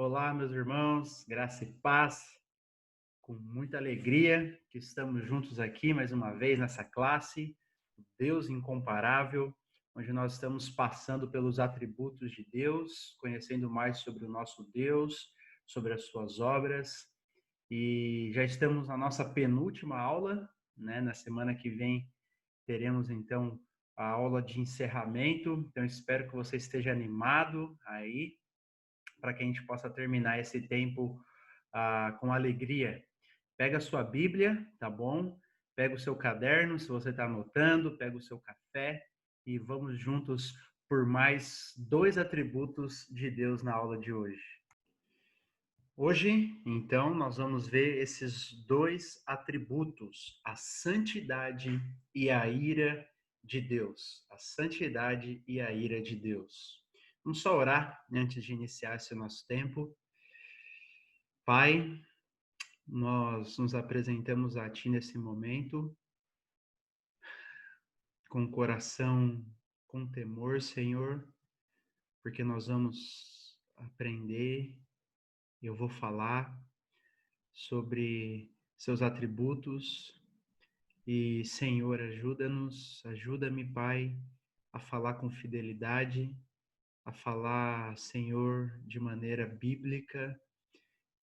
Olá, meus irmãos, graça e paz, com muita alegria que estamos juntos aqui mais uma vez nessa classe, Deus Incomparável, onde nós estamos passando pelos atributos de Deus, conhecendo mais sobre o nosso Deus, sobre as suas obras, e já estamos na nossa penúltima aula, né? Na semana que vem teremos então a aula de encerramento, então espero que você esteja animado aí, para que a gente possa terminar esse tempo com alegria. Pega a sua Bíblia, tá bom? Pega o seu caderno, se você está anotando, pega o seu café e vamos juntos por mais dois atributos de Deus na aula de hoje. Hoje, então, nós vamos ver esses dois atributos, a santidade e a ira de Deus. A santidade e a ira de Deus. Vamos só orar antes de iniciar esse nosso tempo. Pai, nós nos apresentamos a Ti nesse momento, com o coração com temor, Senhor, porque nós vamos aprender, eu vou falar sobre seus atributos e, Senhor, ajuda-nos, ajuda-me, Pai, a falar com fidelidade, a falar, Senhor, de maneira bíblica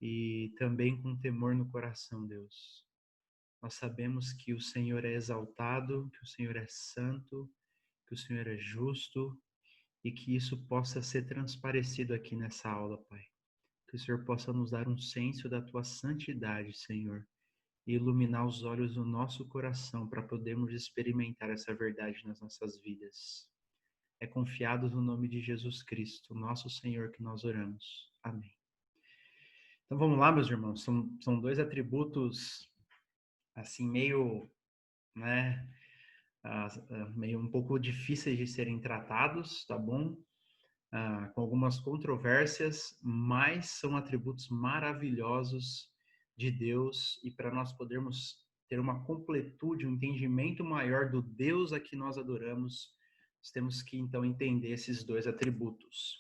e também com temor no coração, Deus. Nós sabemos que o Senhor é exaltado, que o Senhor é santo, que o Senhor é justo e que isso possa ser transparecido aqui nessa aula, Pai. Que o Senhor possa nos dar um senso da tua santidade, Senhor, e iluminar os olhos do nosso coração para podermos experimentar essa verdade nas nossas vidas. É confiado no nome de Jesus Cristo, nosso Senhor, que nós oramos. Amém. Então vamos lá, meus irmãos. São dois atributos assim meio, né, meio um pouco difíceis de serem tratados, tá bom? Com algumas controvérsias, mas são atributos maravilhosos de Deus e para nós podermos ter uma completude, um entendimento maior do Deus a que nós adoramos, nós temos que então entender esses dois atributos.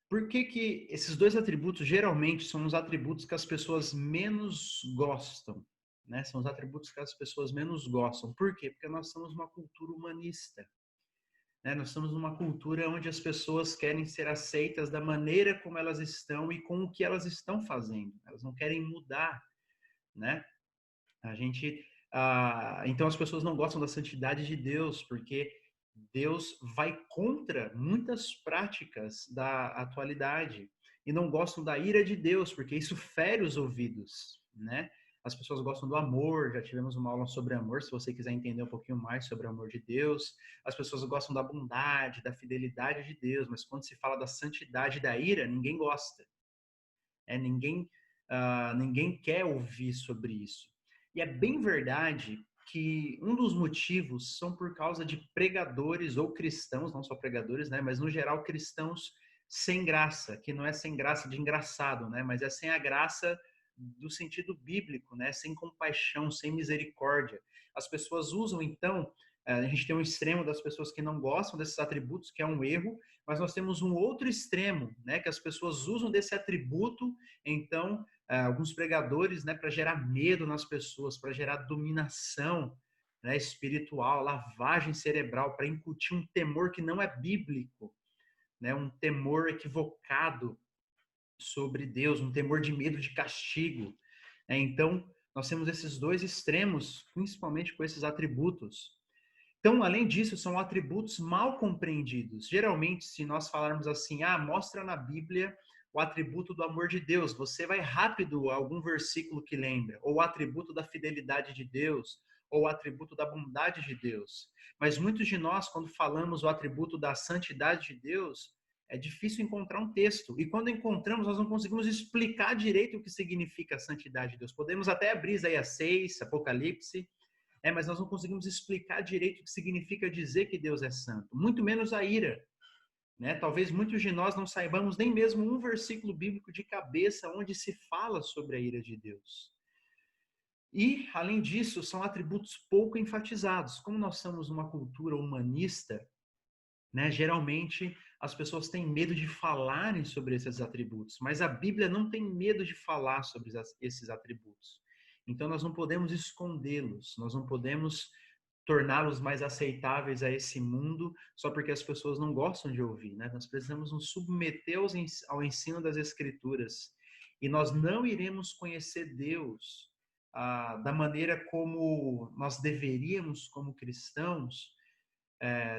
Por que que esses dois atributos geralmente são os atributos que as pessoas menos gostam, né? São os atributos que as pessoas menos gostam. Por quê? Porque nós somos uma cultura humanista, né? Nós somos uma cultura onde as pessoas querem ser aceitas da maneira como elas estão e com o que elas estão fazendo. Elas não querem mudar, né? A gente, então as pessoas não gostam da santidade de Deus, porque Deus vai contra muitas práticas da atualidade e não gostam da ira de Deus, porque isso fere os ouvidos, né? As pessoas gostam do amor, já tivemos uma aula sobre amor, se você quiser entender um pouquinho mais sobre o amor de Deus. As pessoas gostam da bondade, da fidelidade de Deus, mas quando se fala da santidade e da ira, ninguém gosta. Ninguém quer ouvir sobre isso. E é bem verdade que um dos motivos são por causa de pregadores ou cristãos, não só pregadores, né, mas no geral cristãos sem graça, que não é sem graça de engraçado, né, mas é sem a graça do sentido bíblico, né, sem compaixão, sem misericórdia. As pessoas usam então, a gente tem um extremo das pessoas que não gostam desses atributos, que é um erro, mas nós temos um outro extremo, né, que as pessoas usam desse atributo, então alguns pregadores, né, para gerar medo nas pessoas, para gerar dominação, né, espiritual, lavagem cerebral, para incutir um temor que não é bíblico, né, um temor equivocado sobre Deus, um temor de medo de castigo. Então, nós temos esses dois extremos, principalmente com esses atributos. Então, além disso, são atributos mal compreendidos. Geralmente, se nós falarmos assim, mostra na Bíblia o atributo do amor de Deus, você vai rápido a algum versículo que lembra, ou o atributo da fidelidade de Deus, ou o atributo da bondade de Deus. Mas muitos de nós, quando falamos o atributo da santidade de Deus, é difícil encontrar um texto. E quando encontramos, nós não conseguimos explicar direito o que significa a santidade de Deus. Podemos até abrir Isaías 6, Apocalipse, mas nós não conseguimos explicar direito o que significa dizer que Deus é santo, muito menos a ira. Né? Talvez muitos de nós não saibamos nem mesmo um versículo bíblico de cabeça onde se fala sobre a ira de Deus. E, além disso, são atributos pouco enfatizados. Como nós somos uma cultura humanista, né, geralmente as pessoas têm medo de falarem sobre esses atributos, mas a Bíblia não tem medo de falar sobre esses atributos. Então nós não podemos escondê-los, nós não podemos torná-los mais aceitáveis a esse mundo só porque as pessoas não gostam de ouvir, né? Nós precisamos nos submeter ao ensino das Escrituras e nós não iremos conhecer Deus da maneira como nós deveríamos como cristãos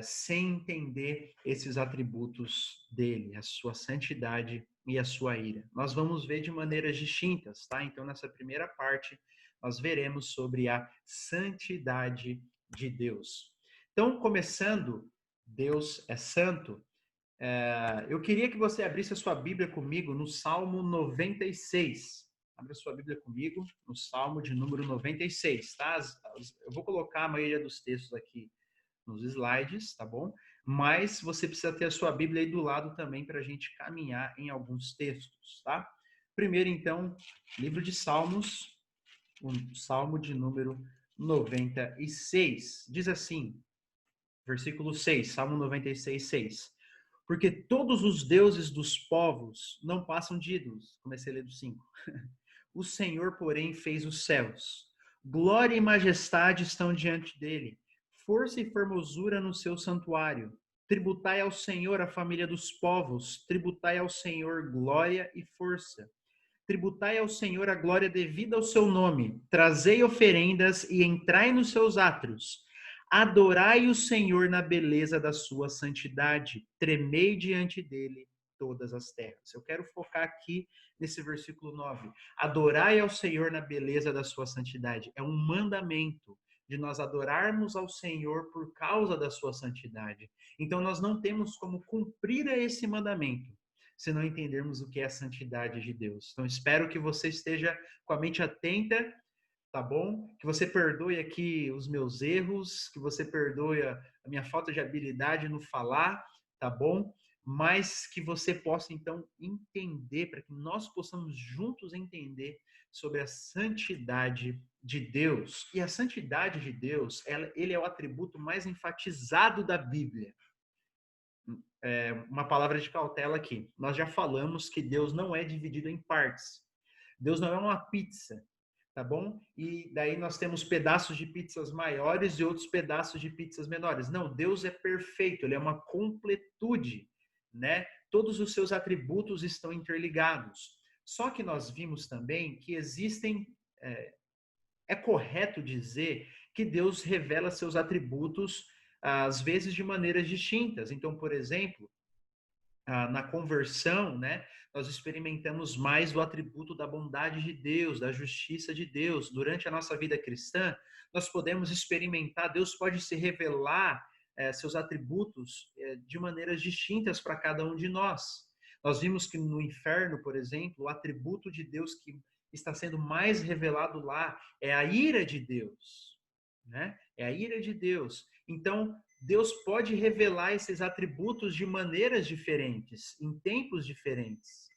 sem entender esses atributos dele, a sua santidade e a sua ira. Nós vamos ver de maneiras distintas, tá? Então, nessa primeira parte, nós veremos sobre a santidade de Deus. Então, começando, Deus é santo. Eu queria que você abrisse a sua Bíblia comigo no Salmo 96. Abra sua Bíblia comigo no Salmo de número 96, tá? Eu vou colocar a maioria dos textos aqui nos slides, tá bom? Mas você precisa ter a sua Bíblia aí do lado também para a gente caminhar em alguns textos, tá? Primeiro, então, livro de Salmos, o Salmo de número 96. Diz assim, versículo 6, Salmo 96, 6. Porque todos os deuses dos povos não passam de ídolos. Comecei a ler do 5. O Senhor, porém, fez os céus. Glória e majestade estão diante dele. Força e formosura no seu santuário. Tributai ao Senhor a família dos povos. Tributai ao Senhor glória e força. Tributai ao Senhor a glória devida ao seu nome. Trazei oferendas e entrai nos seus átrios. Adorai o Senhor na beleza da sua santidade. Tremei diante dele todas as terras. Eu quero focar aqui nesse versículo 9. Adorai ao Senhor na beleza da sua santidade. É um mandamento de nós adorarmos ao Senhor por causa da sua santidade. Então nós não temos como cumprir esse mandamento se não entendermos o que é a santidade de Deus. Então espero que você esteja com a mente atenta, tá bom? Que você perdoe aqui os meus erros, que você perdoe a minha falta de habilidade no falar, tá bom? Mas que você possa, então, entender, para que nós possamos juntos entender sobre a santidade de Deus. E a santidade de Deus, ele é o atributo mais enfatizado da Bíblia. Uma palavra de cautela aqui. Nós já falamos que Deus não é dividido em partes. Deus não é uma pizza, tá bom? E daí nós temos pedaços de pizzas maiores e outros pedaços de pizzas menores. Não, Deus é perfeito, ele é uma completude, né? Todos os seus atributos estão interligados. Só que nós vimos também que existem, é correto dizer que Deus revela seus atributos às vezes de maneiras distintas. Então, por exemplo, na conversão, né, nós experimentamos mais o atributo da bondade de Deus, da justiça de Deus. Durante a nossa vida cristã, nós podemos experimentar, Deus pode se revelar seus atributos de maneiras distintas para cada um de nós. Nós vimos que no inferno, por exemplo, o atributo de Deus que está sendo mais revelado lá é a ira de Deus, né? É a ira de Deus. Então, Deus pode revelar esses atributos de maneiras diferentes, em tempos diferentes.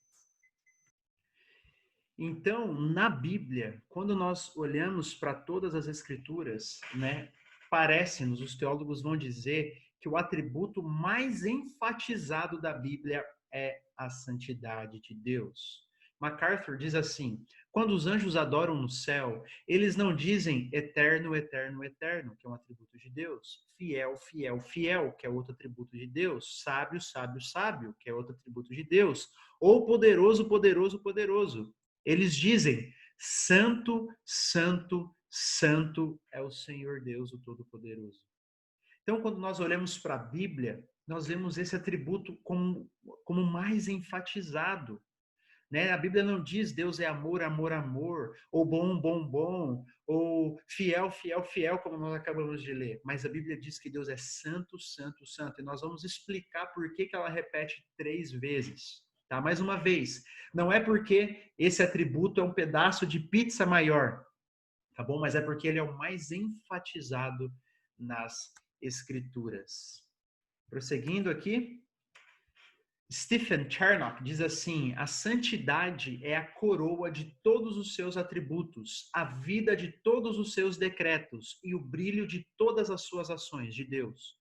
Então, na Bíblia, quando nós olhamos para todas as escrituras, né, parece-nos, os teólogos vão dizer que o atributo mais enfatizado da Bíblia é a santidade de Deus. MacArthur diz assim: quando os anjos adoram no céu, eles não dizem eterno, eterno, eterno, que é um atributo de Deus, fiel, fiel, fiel, que é outro atributo de Deus, sábio, sábio, sábio, que é outro atributo de Deus, ou poderoso, poderoso, poderoso. Eles dizem: santo, santo, santo é o Senhor Deus, o Todo-Poderoso. Então, quando nós olhamos para a Bíblia, nós vemos esse atributo como mais enfatizado. Né? A Bíblia não diz Deus é amor, amor, amor, ou bom, bom, bom, ou fiel, fiel, fiel, como nós acabamos de ler. Mas a Bíblia diz que Deus é santo, santo, santo. E nós vamos explicar por que ela repete 3 vezes. Tá? Mais uma vez, não é porque esse atributo é um pedaço de pizza maior, tá bom? Mas é porque ele é o mais enfatizado nas Escrituras. Prosseguindo aqui, Stephen Charnock diz assim: a santidade é a coroa de todos os seus atributos, a vida de todos os seus decretos e o brilho de todas as suas ações de Deus.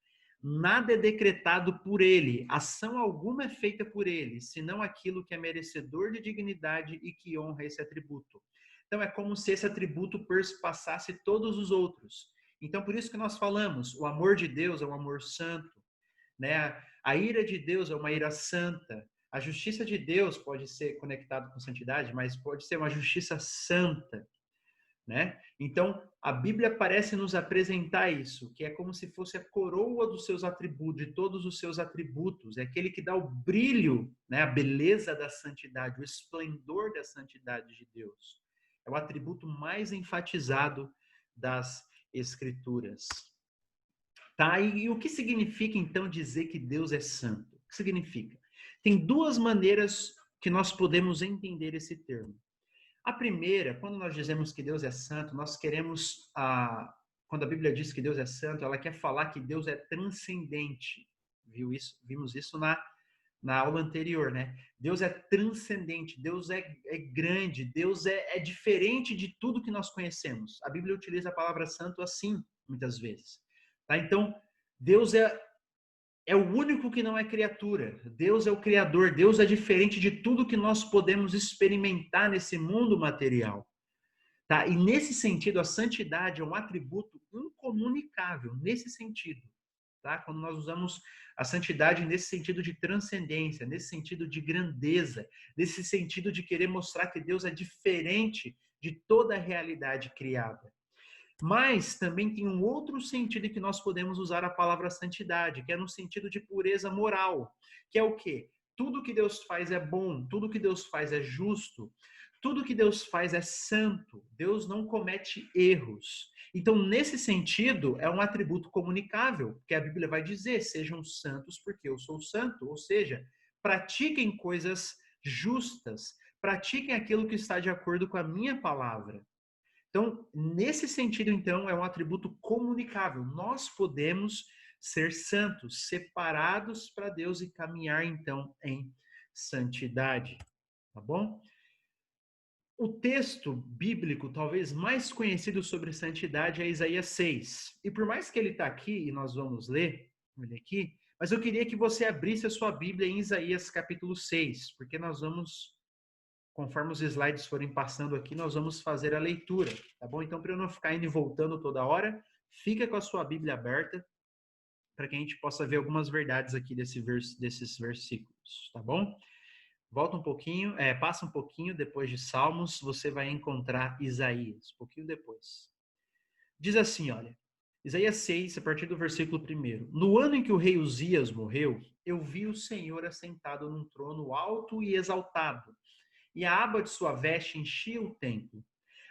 Nada é decretado por ele, ação alguma é feita por ele, senão aquilo que é merecedor de dignidade e que honra esse atributo. Então é como se esse atributo perspassasse todos os outros. Então por isso que nós falamos, o amor de Deus é um amor santo, né? A ira de Deus é uma ira santa. A justiça de Deus pode ser conectado com santidade, mas pode ser uma justiça santa, né? Então, a Bíblia parece nos apresentar isso, que é como se fosse a coroa dos seus atributos, de todos os seus atributos, é aquele que dá o brilho, né, a beleza da santidade, o esplendor da santidade de Deus. É o atributo mais enfatizado das Escrituras. Tá? E o que significa, então, dizer que Deus é santo? O que significa? Tem duas maneiras que nós podemos entender esse termo. A primeira, quando nós dizemos que Deus é santo, nós queremos, quando a Bíblia diz que Deus é santo, ela quer falar que Deus é transcendente. Vimos isso na aula anterior, né? Deus é transcendente, Deus é grande, Deus é diferente de tudo que nós conhecemos. A Bíblia utiliza a palavra santo assim, muitas vezes. Tá? Então, Deus é o único que não é criatura. Deus é o Criador. Deus é diferente de tudo que nós podemos experimentar nesse mundo material. Tá? E nesse sentido, a santidade é um atributo incomunicável, nesse sentido. Tá? Quando nós usamos a santidade nesse sentido de transcendência, nesse sentido de grandeza, nesse sentido de querer mostrar que Deus é diferente de toda a realidade criada. Mas também tem um outro sentido em que nós podemos usar a palavra santidade, que é no sentido de pureza moral, que é o quê? Tudo que Deus faz é bom, tudo que Deus faz é justo, tudo que Deus faz é santo, Deus não comete erros. Então, nesse sentido, é um atributo comunicável, que a Bíblia vai dizer, sejam santos porque eu sou santo, ou seja, pratiquem coisas justas, pratiquem aquilo que está de acordo com a minha palavra. Então, nesse sentido, então, é um atributo comunicável. Nós podemos ser santos, separados para Deus e caminhar, então, em santidade. Tá bom? O texto bíblico talvez mais conhecido sobre santidade é Isaías 6. E por mais que ele está aqui, e nós vamos ler ele aqui, mas eu queria que você abrisse a sua Bíblia em Isaías capítulo 6, porque nós vamos, conforme os slides forem passando aqui, nós vamos fazer a leitura, tá bom? Então, para eu não ficar indo e voltando toda hora, fica com a sua Bíblia aberta, para que a gente possa ver algumas verdades aqui desses versículos, tá bom? Volta um pouquinho, passa um pouquinho depois de Salmos, você vai encontrar Isaías, um pouquinho depois. Diz assim, olha, Isaías 6, a partir do versículo 1. No ano em que o rei Uzias morreu, eu vi o Senhor assentado num trono alto e exaltado, e a aba de sua veste enchia o templo.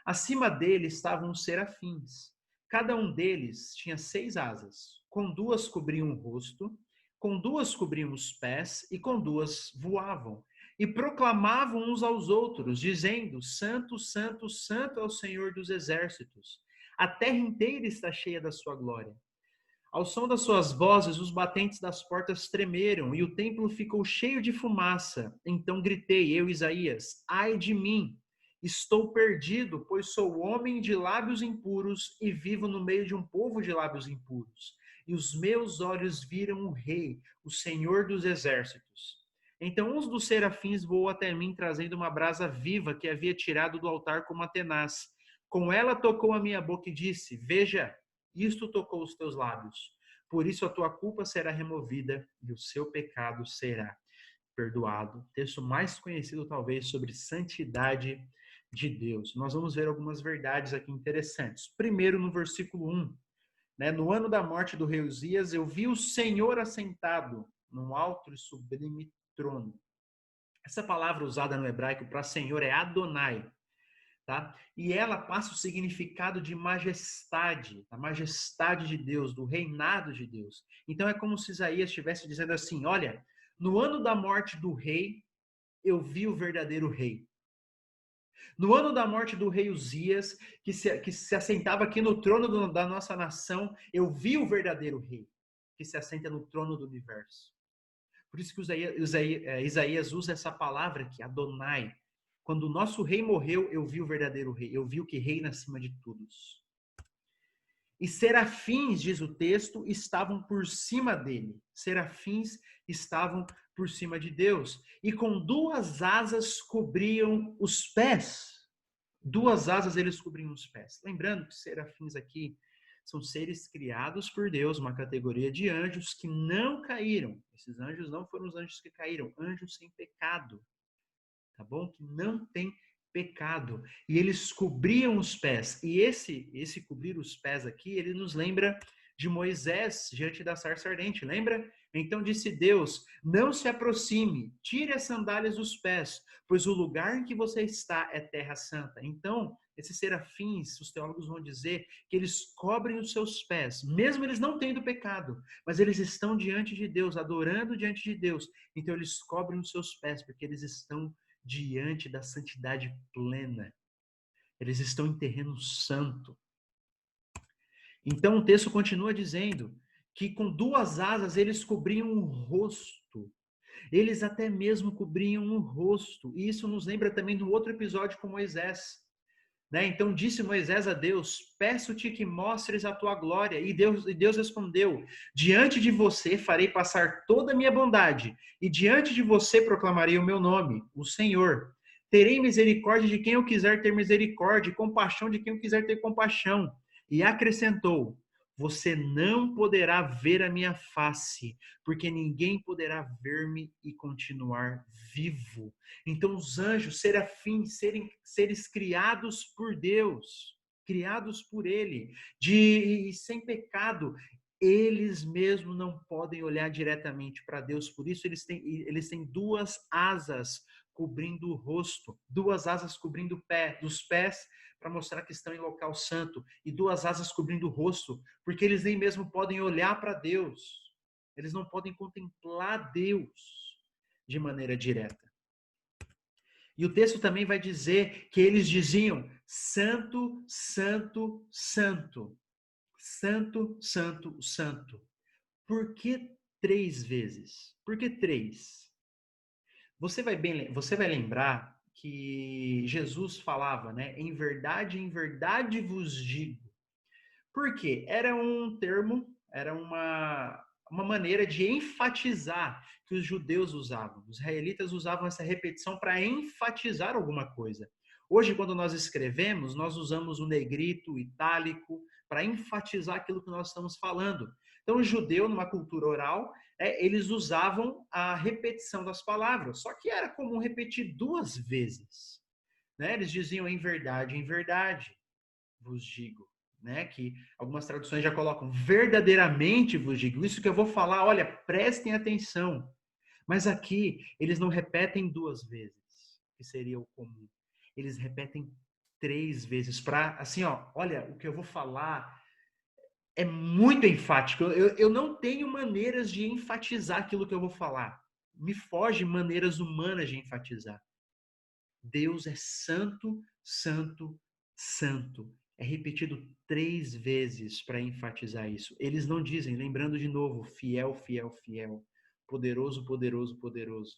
Acima dele estavam os serafins. Cada um deles tinha 6 asas. Com 2 cobriam o rosto, com 2 cobriam os pés e com 2 voavam. E proclamavam uns aos outros, dizendo: Santo, Santo, Santo é o Senhor dos exércitos. A terra inteira está cheia da sua glória. Ao som das suas vozes, os batentes das portas tremeram e o templo ficou cheio de fumaça. Então gritei, eu, Isaías, ai de mim, estou perdido, pois sou homem de lábios impuros e vivo no meio de um povo de lábios impuros. E os meus olhos viram o Rei, o Senhor dos exércitos. Então um dos serafins voou até mim, trazendo uma brasa viva que havia tirado do altar com uma tenaz. Com ela tocou a minha boca e disse, veja, isto tocou os teus lábios. Por isso a tua culpa será removida e o seu pecado será perdoado. Texto mais conhecido, talvez, sobre santidade de Deus. Nós vamos ver algumas verdades aqui interessantes. Primeiro, no versículo 1. No ano da morte do rei Uzias, eu vi o Senhor assentado num alto e sublime trono. Essa palavra usada no hebraico para Senhor é Adonai. Tá? E ela passa o significado de majestade, a majestade de Deus, do reinado de Deus. Então é como se Isaías estivesse dizendo assim, olha, no ano da morte do rei, eu vi o verdadeiro rei. No ano da morte do rei Uzias, que se assentava aqui no trono da nossa nação, eu vi o verdadeiro rei, que se assenta no trono do universo. Por isso que Isaías usa essa palavra aqui, Adonai. Quando o nosso rei morreu, eu vi o verdadeiro rei. Eu vi o que reina acima de todos. E serafins, diz o texto, estavam por cima dele. Serafins estavam por cima de Deus. E com duas asas cobriam os pés. Duas asas eles cobriam os pés. Lembrando que serafins aqui são seres criados por Deus, uma categoria de anjos que não caíram. Esses anjos não foram os anjos que caíram, anjos sem pecado. Tá bom? Que não tem pecado. E eles cobriam os pés. E esse cobrir os pés aqui, ele nos lembra de Moisés diante da sarça ardente, lembra? Então disse Deus: não se aproxime, tire as sandálias dos pés, pois o lugar em que você está é terra santa. Então, esses serafins, os teólogos vão dizer que eles cobrem os seus pés, mesmo eles não tendo pecado, mas eles estão diante de Deus, adorando diante de Deus. Então eles cobrem os seus pés, porque eles estão diante da santidade plena. Eles estão em terreno santo. Então o texto continua dizendo que com duas asas eles cobriam o rosto. Eles até mesmo cobriam o rosto. E isso nos lembra também do outro episódio com Moisés. Então disse Moisés a Deus: peço-te que mostres a tua glória. E Deus respondeu: diante de você farei passar toda a minha bondade, e diante de você proclamarei o meu nome, o Senhor. Terei misericórdia de quem eu quiser ter misericórdia, e compaixão de quem eu quiser ter compaixão. E acrescentou: você não poderá ver a minha face, porque ninguém poderá ver-me e continuar vivo. Então, os anjos, serafins, seres criados por Deus, criados por Ele, sem pecado, eles mesmos não podem olhar diretamente para Deus. Por isso, eles têm duas asas cobrindo o rosto, duas asas cobrindo o pé, dos pés, para mostrar que estão em local santo, e duas asas cobrindo o rosto, porque eles nem mesmo podem olhar para Deus. Eles não podem contemplar Deus de maneira direta. E o texto também vai dizer que eles diziam: santo, santo, santo. Santo, santo, santo. Por que 3 vezes? Por que 3? Você vai lembrar que Jesus falava, né? Em verdade vos digo. Por quê? Era um termo, era uma maneira de enfatizar que os judeus usavam. Os israelitas usavam essa repetição para enfatizar alguma coisa. Hoje, quando nós escrevemos, nós usamos o negrito, o itálico, para enfatizar aquilo que nós estamos falando. Então, o judeu, numa cultura oral, eles usavam a repetição das palavras, só que era comum repetir 2 vezes. Né? Eles diziam em verdade, vos digo. Né? Que algumas traduções já colocam verdadeiramente vos digo. Isso que eu vou falar, olha, prestem atenção. Mas aqui, eles não repetem 2 vezes, que seria o comum. Eles repetem 3 vezes para, assim, ó, olha, o que eu vou falar é muito enfático. Eu não tenho maneiras de enfatizar aquilo que eu vou falar. Me foge maneiras humanas de enfatizar. Deus é santo, santo, santo. É repetido 3 vezes para enfatizar isso. Eles não dizem, lembrando de novo, fiel, fiel, fiel, poderoso, poderoso, poderoso.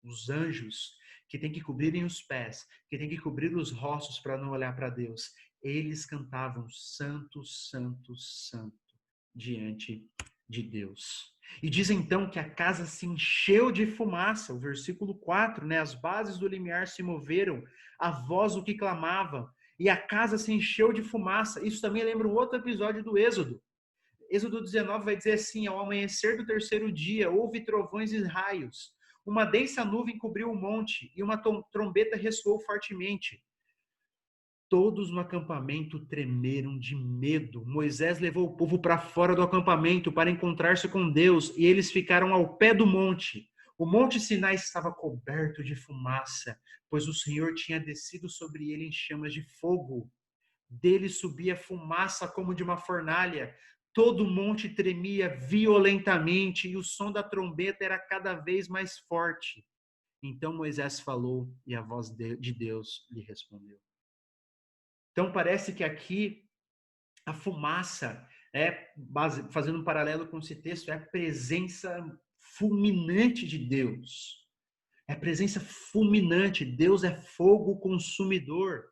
Os anjos que têm que cobrirem os pés, que têm que cobrir os rostos para não olhar para Deus, eles cantavam santo, santo, santo diante de Deus. E diz então que a casa se encheu de fumaça, o versículo 4, né? As bases do limiar se moveram, a voz o que clamava, e a casa se encheu de fumaça. Isso também lembra um outro episódio do Êxodo. Êxodo 19 vai dizer assim: ao amanhecer do 3º dia, houve trovões e raios. Uma densa nuvem cobriu o monte, e uma trombeta ressoou fortemente. Todos no acampamento tremeram de medo. Moisés levou o povo para fora do acampamento para encontrar-se com Deus, e eles ficaram ao pé do monte. O monte Sinai estava coberto de fumaça, pois o Senhor tinha descido sobre ele em chamas de fogo. Dele subia fumaça como de uma fornalha. Todo o monte tremia violentamente, e o som da trombeta era cada vez mais forte. Então Moisés falou, e a voz de Deus lhe respondeu. Então parece que aqui a fumaça, fazendo um paralelo com esse texto, é a presença fulminante de Deus. É a presença fulminante. Deus é fogo consumidor.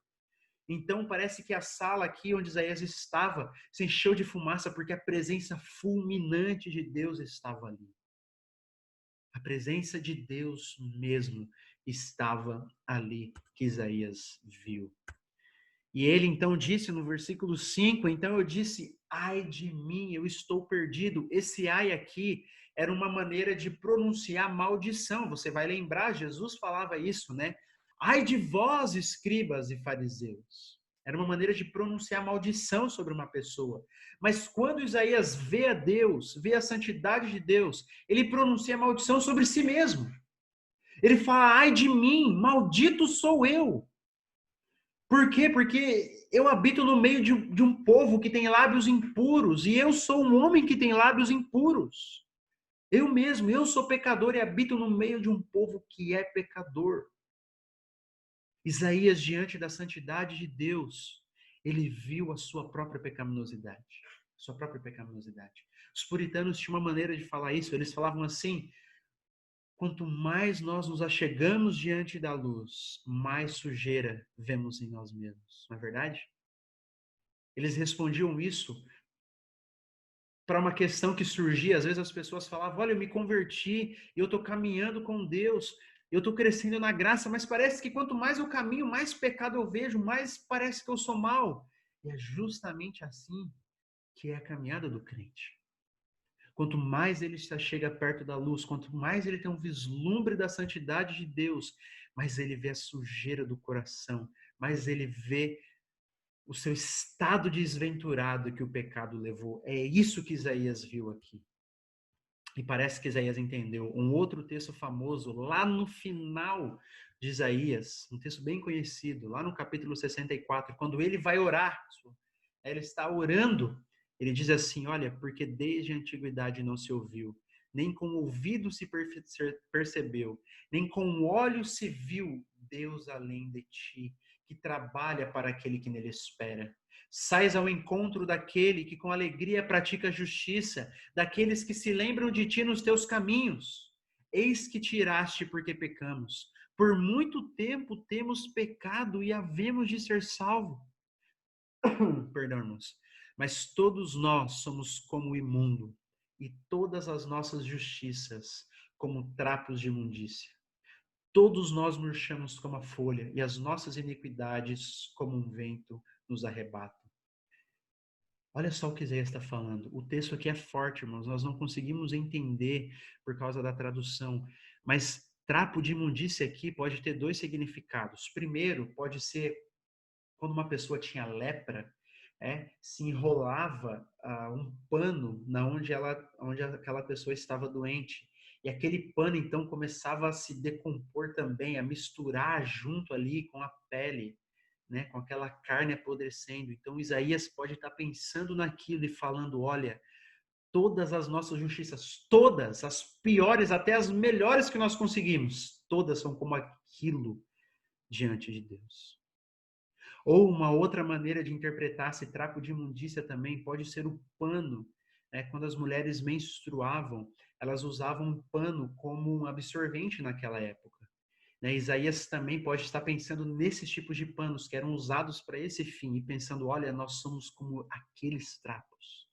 Então parece que a sala aqui onde Isaías estava se encheu de fumaça porque a presença fulminante de Deus estava ali. A presença de Deus mesmo estava ali que Isaías viu. E ele então disse no versículo 5, então eu disse, ai de mim, eu estou perdido. Esse ai aqui era uma maneira de pronunciar maldição. Você vai lembrar, Jesus falava isso, né? Ai de vós, escribas e fariseus. Era uma maneira de pronunciar maldição sobre uma pessoa. Mas quando Isaías vê a Deus, vê a santidade de Deus, ele pronuncia maldição sobre si mesmo. Ele fala, ai de mim, maldito sou eu. Por quê? Porque eu habito no meio de um povo que tem lábios impuros, e eu sou um homem que tem lábios impuros. Eu mesmo, eu sou pecador e habito no meio de um povo que é pecador. Isaías, diante da santidade de Deus, ele viu a sua própria pecaminosidade. Sua própria pecaminosidade. Os puritanos tinham uma maneira de falar isso, eles falavam assim: quanto mais nós nos achegamos diante da luz, mais sujeira vemos em nós mesmos. Não é verdade? Eles respondiam isso para uma questão que surgia. Às vezes as pessoas falavam, olha, eu me converti, eu estou caminhando com Deus, eu estou crescendo na graça, mas parece que quanto mais eu caminho, mais pecado eu vejo, mais parece que eu sou mal. E é justamente assim que é a caminhada do crente. Quanto mais ele se chega perto da luz, quanto mais ele tem um vislumbre da santidade de Deus, mais ele vê a sujeira do coração, mais ele vê o seu estado desventurado que o pecado levou. É isso que Isaías viu aqui. E parece que Isaías entendeu. Um outro texto famoso, lá no final de Isaías, um texto bem conhecido, lá no capítulo 64, quando ele vai orar, ele está orando, ele diz assim, olha, porque desde a antiguidade não se ouviu, nem com o ouvido se percebeu, nem com o olho se viu Deus além de ti, que trabalha para aquele que nele espera. Sais ao encontro daquele que com alegria pratica a justiça, daqueles que se lembram de ti nos teus caminhos. Eis que tiraste porque pecamos. Por muito tempo temos pecado e havemos de ser salvos. Perdão, irmãos. Mas todos nós somos como o imundo, e todas as nossas justiças como trapos de imundícia. Todos nós murchamos como a folha, e as nossas iniquidades como um vento nos arrebatam. Olha só o que Isaías está falando. O texto aqui é forte, irmãos. Nós não conseguimos entender por causa da tradução. Mas trapo de imundícia aqui pode ter dois significados. Primeiro, pode ser quando uma pessoa tinha lepra, se enrolava um pano onde aquela pessoa estava doente. E aquele pano, então, começava a se decompor também, a misturar junto ali com a pele, né, com aquela carne apodrecendo. Então Isaías pode estar pensando naquilo e falando, olha, todas as nossas justiças, todas, as piores, até as melhores que nós conseguimos, todas são como aquilo diante de Deus. Ou uma outra maneira de interpretar esse trapo de imundícia também pode ser o pano. Né? Quando as mulheres menstruavam, elas usavam um pano como um absorvente naquela época. Né? Isaías também pode estar pensando nesses tipos de panos que eram usados para esse fim e pensando, olha, nós somos como aqueles trapos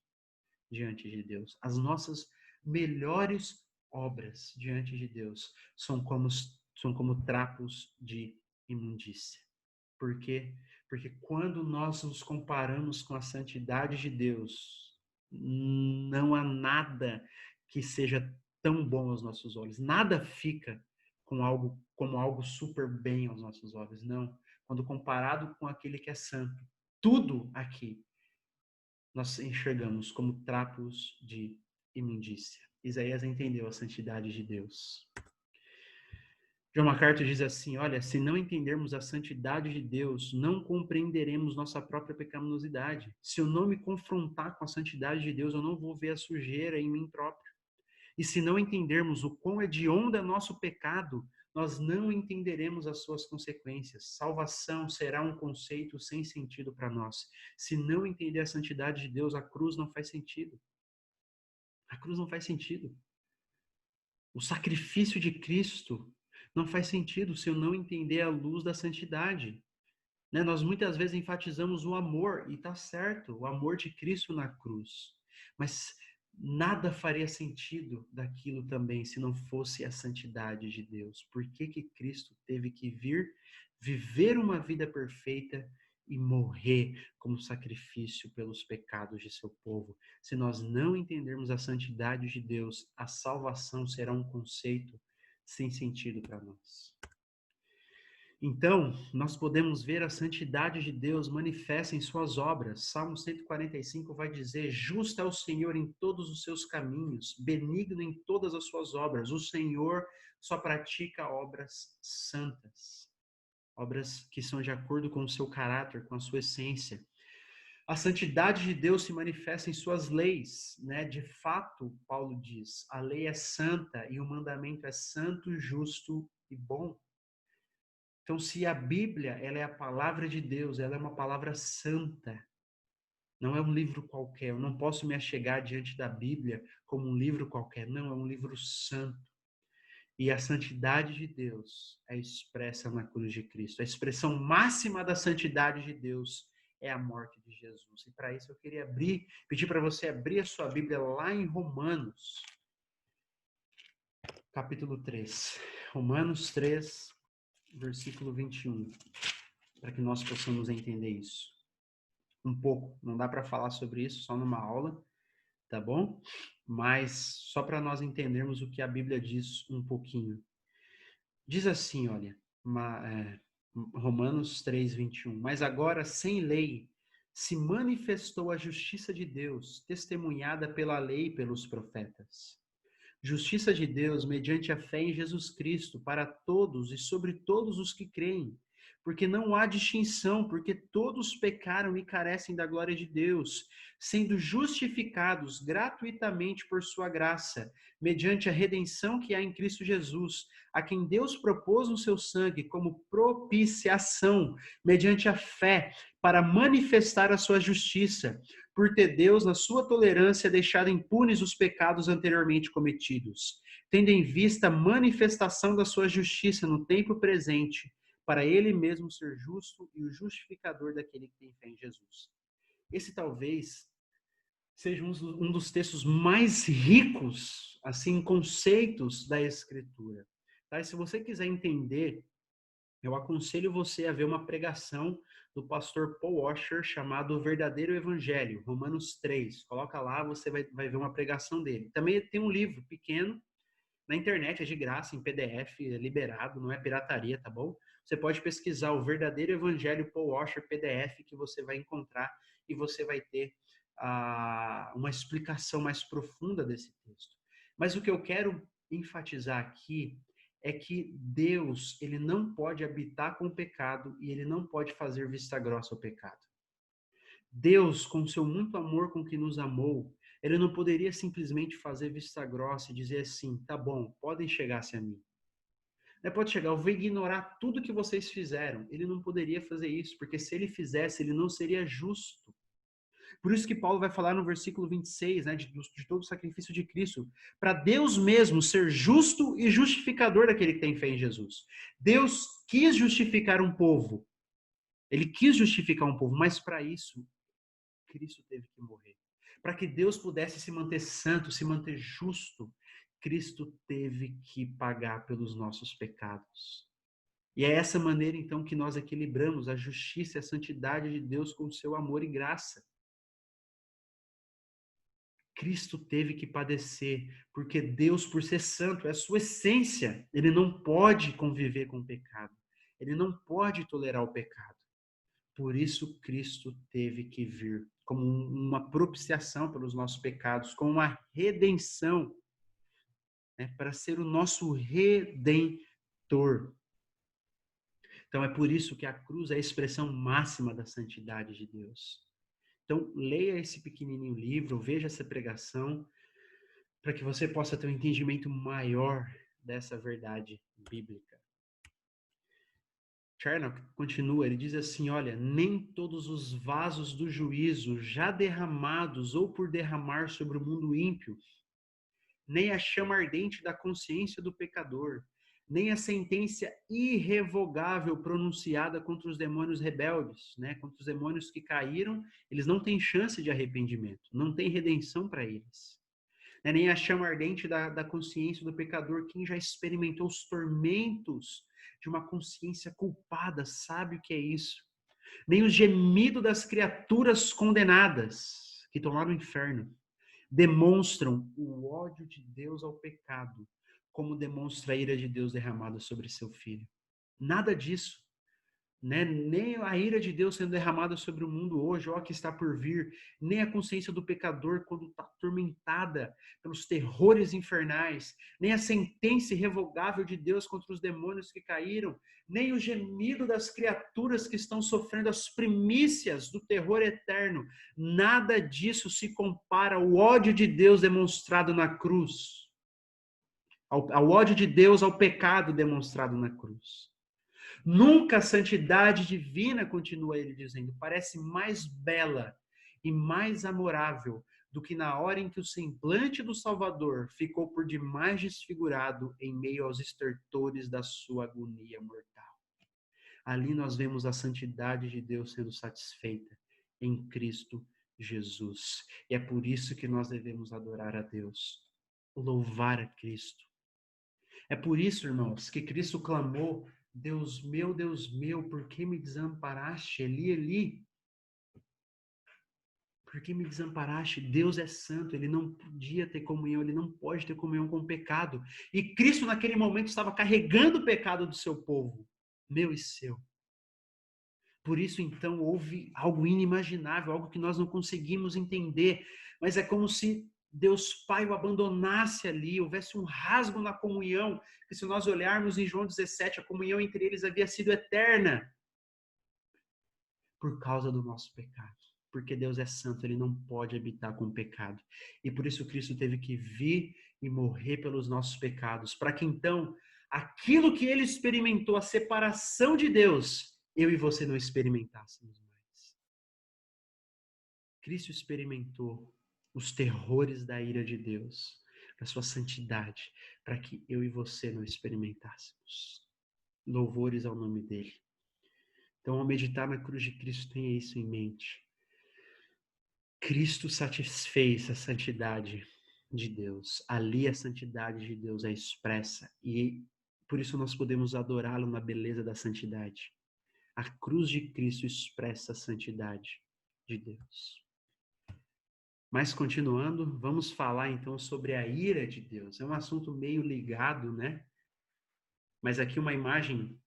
diante de Deus. As nossas melhores obras diante de Deus são como trapos de imundícia. Por quê? Porque quando nós nos comparamos com a santidade de Deus, não há nada que seja tão bom aos nossos olhos. Nada fica como algo super bem aos nossos olhos. Não. Quando comparado com aquele que é santo, tudo aqui nós enxergamos como trapos de imundícia. Isaías entendeu a santidade de Deus. John MacArthur diz assim, olha, se não entendermos a santidade de Deus, não compreenderemos nossa própria pecaminosidade. Se eu não me confrontar com a santidade de Deus, eu não vou ver a sujeira em mim próprio. E se não entendermos o quão hediondo é nosso pecado, nós não entenderemos as suas consequências. Salvação será um conceito sem sentido para nós. Se não entender a santidade de Deus, a cruz não faz sentido. A cruz não faz sentido. O sacrifício de Cristo não faz sentido se eu não entender a luz da santidade. né? Nós muitas vezes enfatizamos o amor, e está certo, o amor de Cristo na cruz. Mas nada faria sentido daquilo também se não fosse a santidade de Deus. Por que que Cristo teve que vir, viver uma vida perfeita e morrer como sacrifício pelos pecados de seu povo? Se nós não entendermos a santidade de Deus, a salvação será um conceito sem sentido para nós. Então, nós podemos ver a santidade de Deus manifesta em suas obras. Salmo 145 vai dizer: justo é o Senhor em todos os seus caminhos, benigno em todas as suas obras. O Senhor só pratica obras santas, obras que são de acordo com o seu caráter, com a sua essência. A santidade de Deus se manifesta em suas leis, né? De fato, Paulo diz, a lei é santa e o mandamento é santo, justo e bom. Então, se a Bíblia, ela é a palavra de Deus, ela é uma palavra santa, não é um livro qualquer. Eu não posso me achegar diante da Bíblia como um livro qualquer. Não, é um livro santo. E a santidade de Deus é expressa na cruz de Cristo. A expressão máxima da santidade de Deus é a morte de Jesus. E para isso eu queria pedir para você abrir a sua Bíblia lá em Romanos, capítulo 3. Romanos 3, versículo 21. Para que nós possamos entender isso um pouco. Não dá para falar sobre isso só numa aula, tá bom? Mas só para nós entendermos o que a Bíblia diz um pouquinho. Diz assim, olha, Romanos 3, 21. Mas agora, sem lei, se manifestou a justiça de Deus, testemunhada pela lei e pelos profetas. Justiça de Deus mediante a fé em Jesus Cristo para todos e sobre todos os que creem, porque não há distinção, porque todos pecaram e carecem da glória de Deus, sendo justificados gratuitamente por sua graça, mediante a redenção que há em Cristo Jesus, a quem Deus propôs no seu sangue como propiciação, mediante a fé, para manifestar a sua justiça, por ter Deus, na sua tolerância, deixado impunes os pecados anteriormente cometidos, tendo em vista a manifestação da sua justiça no tempo presente, para ele mesmo ser justo e o justificador daquele que tem fé em Jesus. Esse talvez seja um dos textos mais ricos, assim, conceitos da Escritura. Tá? E se você quiser entender, eu aconselho você a ver uma pregação do pastor Paul Washer chamado O Verdadeiro Evangelho, Romanos 3. Coloca lá, você vai ver uma pregação dele. Também tem um livro pequeno, na internet, é de graça, em PDF, é liberado, não é pirataria, tá bom? Você pode pesquisar O Verdadeiro Evangelho Paul Washer PDF, que você vai encontrar e você vai ter uma explicação mais profunda desse texto. Mas o que eu quero enfatizar aqui é que Deus, ele não pode habitar com o pecado e ele não pode fazer vista grossa ao pecado. Deus, com seu muito amor com que nos amou, ele não poderia simplesmente fazer vista grossa e dizer assim, tá bom, podem chegar-se a mim. Pode chegar, eu vou ignorar tudo que vocês fizeram. Ele não poderia fazer isso, porque se ele fizesse, ele não seria justo. Por isso que Paulo vai falar no versículo 26, né, de todo o sacrifício de Cristo, para Deus mesmo ser justo e justificador daquele que tem fé em Jesus. Deus quis justificar um povo. Ele quis justificar um povo, mas para isso, Cristo teve que morrer. Para que Deus pudesse se manter santo, se manter justo, Cristo teve que pagar pelos nossos pecados. E é essa maneira, então, que nós equilibramos a justiça e a santidade de Deus com o seu amor e graça. Cristo teve que padecer, porque Deus, por ser santo, é a sua essência. Ele não pode conviver com o pecado. Ele não pode tolerar o pecado. Por isso, Cristo teve que vir como uma propiciação pelos nossos pecados, como uma redenção, né, para ser o nosso redentor. Então, é por isso que a cruz é a expressão máxima da santidade de Deus. Então, leia esse pequenininho livro, veja essa pregação, para que você possa ter um entendimento maior dessa verdade bíblica. Charnock continua, ele diz assim, olha, nem todos os vasos do juízo já derramados ou por derramar sobre o mundo ímpio, nem a chama ardente da consciência do pecador, nem a sentença irrevogável pronunciada contra os demônios rebeldes, né? Contra os demônios que caíram, eles não têm chance de arrependimento, não tem redenção para eles. Nem a chama ardente da consciência do pecador, quem já experimentou os tormentos de uma consciência culpada, sabe o que é isso. Nem o gemido das criaturas condenadas, que tomaram o inferno, demonstram o ódio de Deus ao pecado, como demonstra a ira de Deus derramada sobre seu filho. Nada disso, né? Nem a ira de Deus sendo derramada sobre o mundo hoje, ó, que está por vir, nem a consciência do pecador quando está atormentada pelos terrores infernais, nem a sentença irrevogável de Deus contra os demônios que caíram, nem o gemido das criaturas que estão sofrendo as primícias do terror eterno. Nada disso se compara ao ódio de Deus demonstrado na cruz, ao ódio de Deus ao pecado demonstrado na cruz. Nunca a santidade divina, continua ele dizendo, parece mais bela e mais amorável do que na hora em que o semblante do Salvador ficou por demais desfigurado em meio aos estertores da sua agonia mortal. Ali nós vemos a santidade de Deus sendo satisfeita em Cristo Jesus. E é por isso que nós devemos adorar a Deus, louvar a Cristo. É por isso, irmãos, que Cristo clamou: Deus meu, por que me desamparaste? Eli, Eli, por que me desamparaste? Deus é santo, ele não podia ter comunhão, ele não pode ter comunhão com o pecado. E Cristo, naquele momento, estava carregando o pecado do seu povo, meu e seu. Por isso, então, houve algo inimaginável, algo que nós não conseguimos entender, mas é como se Deus Pai o abandonasse ali, houvesse um rasgo na comunhão, que se nós olharmos em João 17, a comunhão entre eles havia sido eterna, por causa do nosso pecado. Porque Deus é santo, ele não pode habitar com o pecado. E por isso Cristo teve que vir e morrer pelos nossos pecados, para que então, aquilo que ele experimentou, a separação de Deus, eu e você não experimentássemos mais. Cristo experimentou os terrores da ira de Deus, da sua santidade, para que eu e você não experimentássemos. Louvores ao nome dele. Então, ao meditar na cruz de Cristo, tenha isso em mente. Cristo satisfez a santidade de Deus. Ali a santidade de Deus é expressa e por isso nós podemos adorá-lo na beleza da santidade. A cruz de Cristo expressa a santidade de Deus. Mas continuando, vamos falar então sobre a ira de Deus. É um assunto meio ligado, né? Mas aqui uma imagem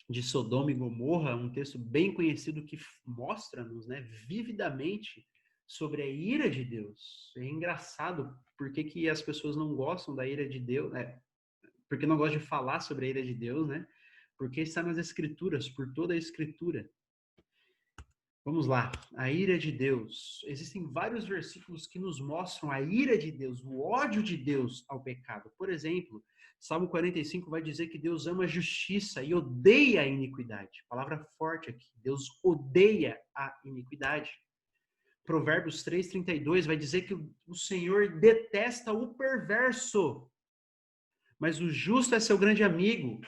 de Sodoma e Gomorra, um texto bem conhecido que mostra-nos, né, vividamente sobre a ira de Deus. É engraçado porque que as pessoas não gostam da ira de Deus, né? Porque não gostam de falar sobre a ira de Deus, né? Porque está nas Escrituras, por toda a Escritura. Vamos lá, a ira de Deus. Existem vários versículos que nos mostram a ira de Deus, o ódio de Deus ao pecado. Por exemplo, Salmo 45 vai dizer que Deus ama a justiça e odeia a iniquidade. Palavra forte aqui. Deus odeia a iniquidade. Provérbios 3:32 vai dizer que o Senhor detesta o perverso, mas o justo é seu grande amigo.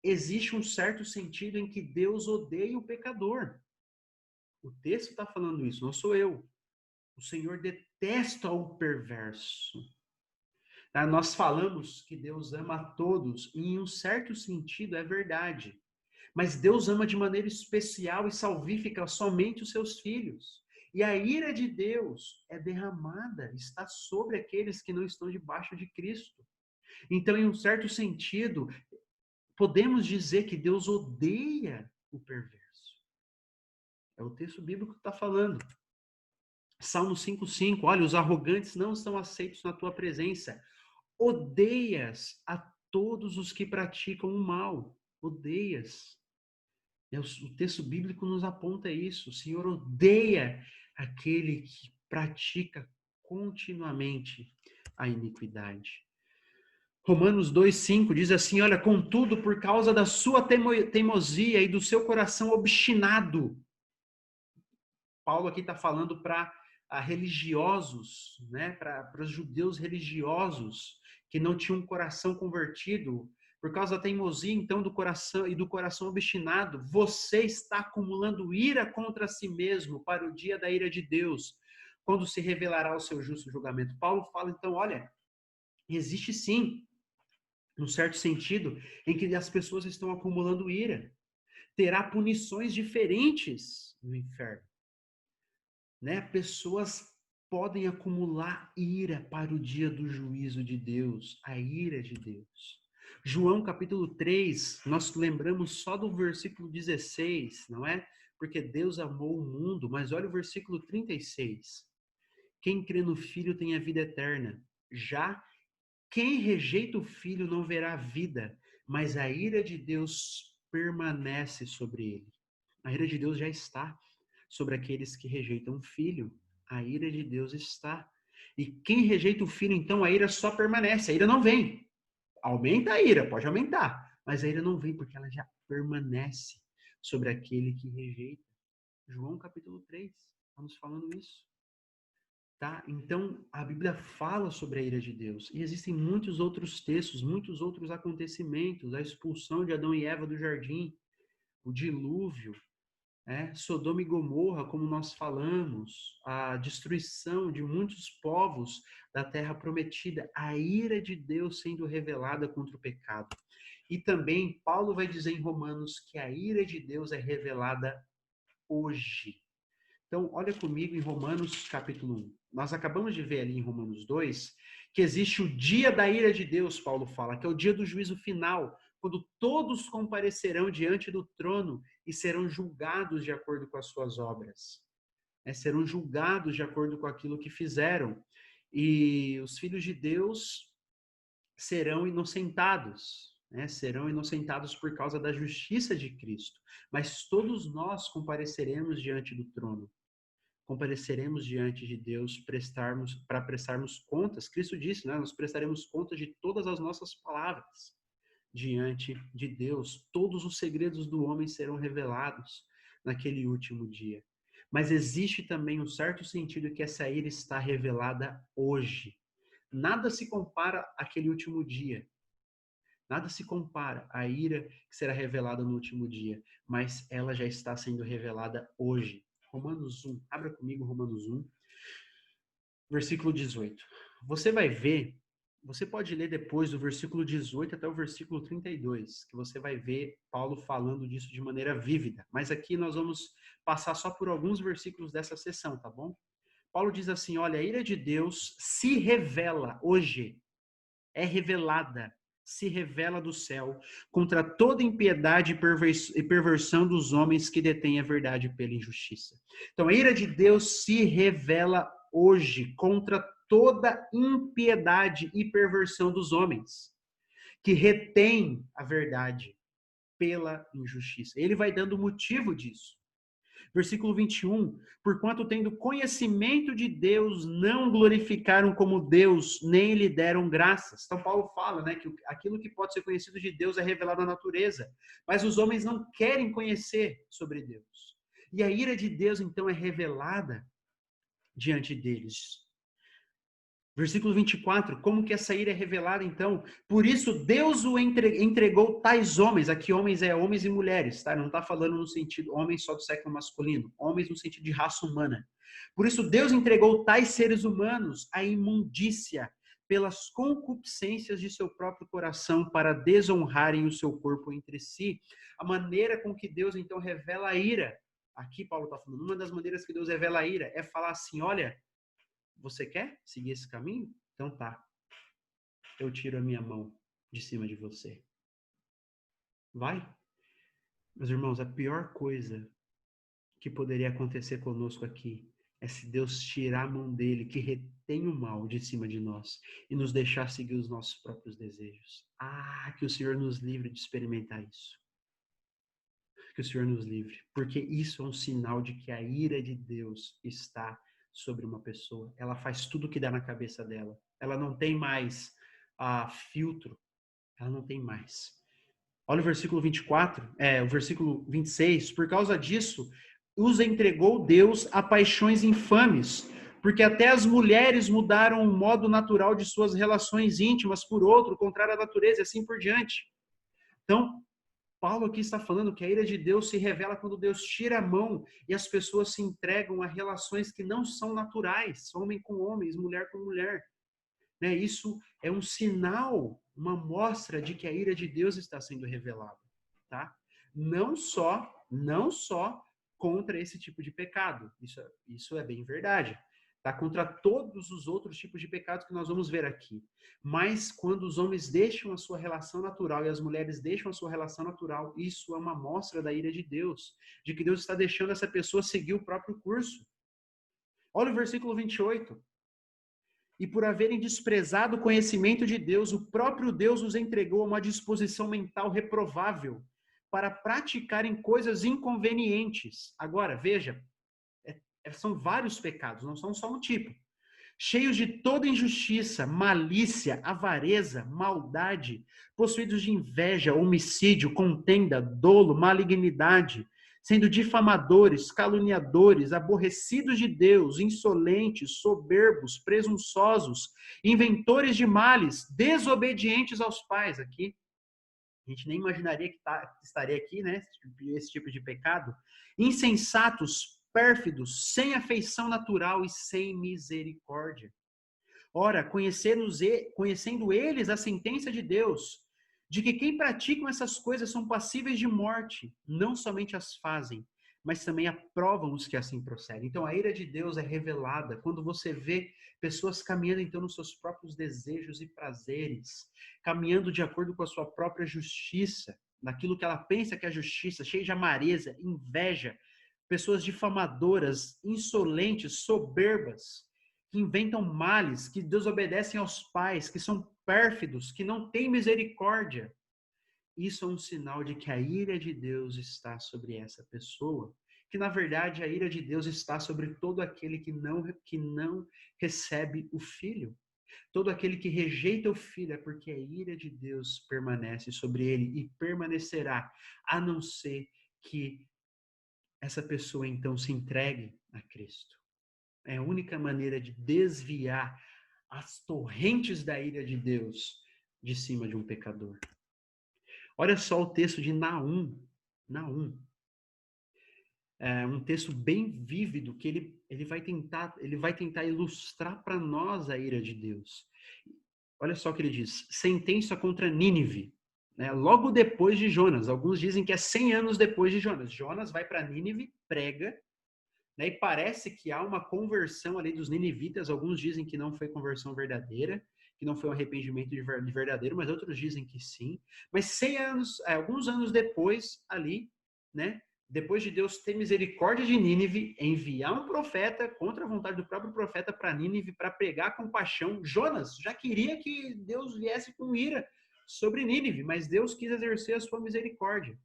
Existe um certo sentido em que Deus odeia o pecador. O texto está falando isso, não sou eu. O Senhor detesta o perverso. Tá? Nós falamos que Deus ama a todos, e em um certo sentido é verdade. Mas Deus ama de maneira especial e salvífica somente os seus filhos. E a ira de Deus é derramada, está sobre aqueles que não estão debaixo de Cristo. Então, em um certo sentido, podemos dizer que Deus odeia o perverso. É o texto bíblico que está falando. Salmo 5:5, olha, os arrogantes não estão aceitos na tua presença. Odeias a todos os que praticam o mal. Odeias. O texto bíblico nos aponta isso. O Senhor odeia aquele que pratica continuamente a iniquidade. Romanos 2:5 diz assim, olha, contudo, por causa da sua teimosia e do seu coração obstinado. Paulo aqui está falando para religiosos, né? Para os judeus religiosos que não tinham um coração convertido, Por causa da teimosia, então, do coração obstinado, você está acumulando ira contra si mesmo para o dia da ira de Deus, quando se revelará o seu justo julgamento. Paulo fala, então, olha, existe sim, num certo sentido, em que as pessoas estão acumulando ira. Terá punições diferentes no inferno, né? Pessoas podem acumular ira para o dia do juízo de Deus, a ira de Deus. João capítulo 3, nós lembramos só do versículo 16, não é? Porque Deus amou o mundo, mas olha o versículo 36. Quem crê no Filho tem a vida eterna. Já quem rejeita o Filho não verá a vida, mas a ira de Deus permanece sobre ele. A ira de Deus já está sobre aqueles que rejeitam o Filho. A ira de Deus está. E quem rejeita o Filho, então, a ira só permanece, a ira não vem. Aumenta a ira, pode aumentar, mas a ira não vem porque ela já permanece sobre aquele que rejeita. João capítulo 3, estamos falando isso. Tá? Então, a Bíblia fala sobre a ira de Deus. E existem muitos outros textos, muitos outros acontecimentos. A expulsão de Adão e Eva do jardim, o dilúvio, Sodoma e Gomorra, como nós falamos, a destruição de muitos povos da terra prometida, a ira de Deus sendo revelada contra o pecado. E também, Paulo vai dizer em Romanos que a ira de Deus é revelada hoje. Então, olha comigo em Romanos capítulo 1. Nós acabamos de ver ali em Romanos 2 que existe o dia da ira de Deus, Paulo fala, que é o dia do juízo final, quando todos comparecerão diante do trono e serão julgados de acordo com as suas obras. Serão julgados de acordo com aquilo que fizeram. E os filhos de Deus serão inocentados. Serão inocentados por causa da justiça de Cristo. Mas todos nós compareceremos diante do trono. Compareceremos diante de Deus para prestarmos contas. Cristo disse, nós prestaremos contas de todas as nossas palavras diante de Deus. Todos os segredos do homem serão revelados naquele último dia. Mas existe também um certo sentido que essa ira está revelada hoje. Nada se compara àquele último dia. Nada se compara à ira que será revelada no último dia, mas ela já está sendo revelada hoje. Romanos 1, abra comigo Romanos 1, versículo 18. Você vai ver, você pode ler depois do versículo 18 até o versículo 32, que você vai ver Paulo falando disso de maneira vívida. Mas aqui nós vamos passar só por alguns versículos dessa sessão, tá bom? Paulo diz assim, olha, a ira de Deus se revela hoje, é revelada, se revela do céu contra toda impiedade e perversão dos homens que detêm a verdade pela injustiça. Então, a ira de Deus se revela hoje contra toda impiedade e perversão dos homens que retêm a verdade pela injustiça. Ele vai dando motivo disso. Versículo 21, porquanto tendo conhecimento de Deus, não glorificaram como Deus, nem lhe deram graças. Então Paulo fala, que aquilo que pode ser conhecido de Deus é revelado na natureza, mas os homens não querem conhecer sobre Deus. E a ira de Deus, então, é revelada diante deles. Versículo 24, como que essa ira é revelada, então? Por isso, Deus o entregou tais homens, aqui homens homens e mulheres, tá? Não está falando no sentido homens só do sexo masculino, homens no sentido de raça humana. Por isso, Deus entregou tais seres humanos à imundícia, pelas concupiscências de seu próprio coração, para desonrarem o seu corpo entre si. A maneira com que Deus, então, revela a ira, aqui Paulo está falando, uma das maneiras que Deus revela a ira é falar assim, olha, você quer seguir esse caminho? Então tá. Eu tiro a minha mão de cima de você. Vai? Meus irmãos, a pior coisa que poderia acontecer conosco aqui é se Deus tirar a mão dele, que retém o mal, de cima de nós e nos deixar seguir os nossos próprios desejos. Que o Senhor nos livre de experimentar isso. Que o Senhor nos livre. Porque isso é um sinal de que a ira de Deus está sobre uma pessoa. Ela faz tudo o que dá na cabeça dela. Ela não tem mais filtro. Ela não tem mais. Olha o versículo 24, o versículo 26. Por causa disso, os entregou Deus a paixões infames, porque até as mulheres mudaram o modo natural de suas relações íntimas por outro, contrário à natureza, e assim por diante. Então, Paulo aqui está falando que a ira de Deus se revela quando Deus tira a mão e as pessoas se entregam a relações que não são naturais, homem com homens, mulher com mulher. Né? Isso é um sinal, uma mostra de que a ira de Deus está sendo revelada, tá? Não só contra esse tipo de pecado. Isso é bem verdade. Tá? Contra todos os outros tipos de pecados que nós vamos ver aqui. Mas quando os homens deixam a sua relação natural e as mulheres deixam a sua relação natural, isso é uma mostra da ira de Deus, de que Deus está deixando essa pessoa seguir o próprio curso. Olha o versículo 28. E por haverem desprezado o conhecimento de Deus, o próprio Deus os entregou a uma disposição mental reprovável para praticarem coisas inconvenientes. Agora, veja, são vários pecados, não são só um tipo. Cheios de toda injustiça, malícia, avareza, maldade, possuídos de inveja, homicídio, contenda, dolo, malignidade, sendo difamadores, caluniadores, aborrecidos de Deus, insolentes, soberbos, presunçosos, inventores de males, desobedientes aos pais. Aqui, a gente nem imaginaria que estaria aqui, né? Esse tipo de pecado. Insensatos, pérfidos, sem afeição natural e sem misericórdia. Ora, conhecendo eles a sentença de Deus, de que quem praticam essas coisas são passíveis de morte, não somente as fazem, mas também aprovam os que assim procedem. Então, a ira de Deus é revelada quando você vê pessoas caminhando então nos seus próprios desejos e prazeres, caminhando de acordo com a sua própria justiça, naquilo que ela pensa que é justiça, cheia de amareza, inveja, pessoas difamadoras, insolentes, soberbas, que inventam males, que desobedecem aos pais, que são pérfidos, que não têm misericórdia. Isso é um sinal de que a ira de Deus está sobre essa pessoa. Que, na verdade, a ira de Deus está sobre todo aquele que não recebe o Filho. Todo aquele que rejeita o Filho é porque a ira de Deus permanece sobre ele e permanecerá, a não ser que essa pessoa, então, se entregue a Cristo. É a única maneira de desviar as torrentes da ira de Deus de cima de um pecador. Olha só o texto de Naum. Naum. É um texto bem vívido que ele vai tentar ilustrar para nós a ira de Deus. Olha só o que ele diz. Sentença contra Nínive. Né? Logo depois de Jonas. Alguns dizem que é 100 anos depois de Jonas. Jonas vai para Nínive, prega, né? E parece que há uma conversão ali dos ninivitas. Alguns dizem que não foi conversão verdadeira, que não foi um arrependimento de verdadeiro, mas outros dizem que sim. Mas 100 anos, alguns anos depois ali, né? Depois de Deus ter misericórdia de Nínive, enviar um profeta contra a vontade do próprio profeta para Nínive para pregar compaixão. Jonas já queria que Deus viesse com ira sobre Nínive, mas Deus quis exercer a sua misericórdia.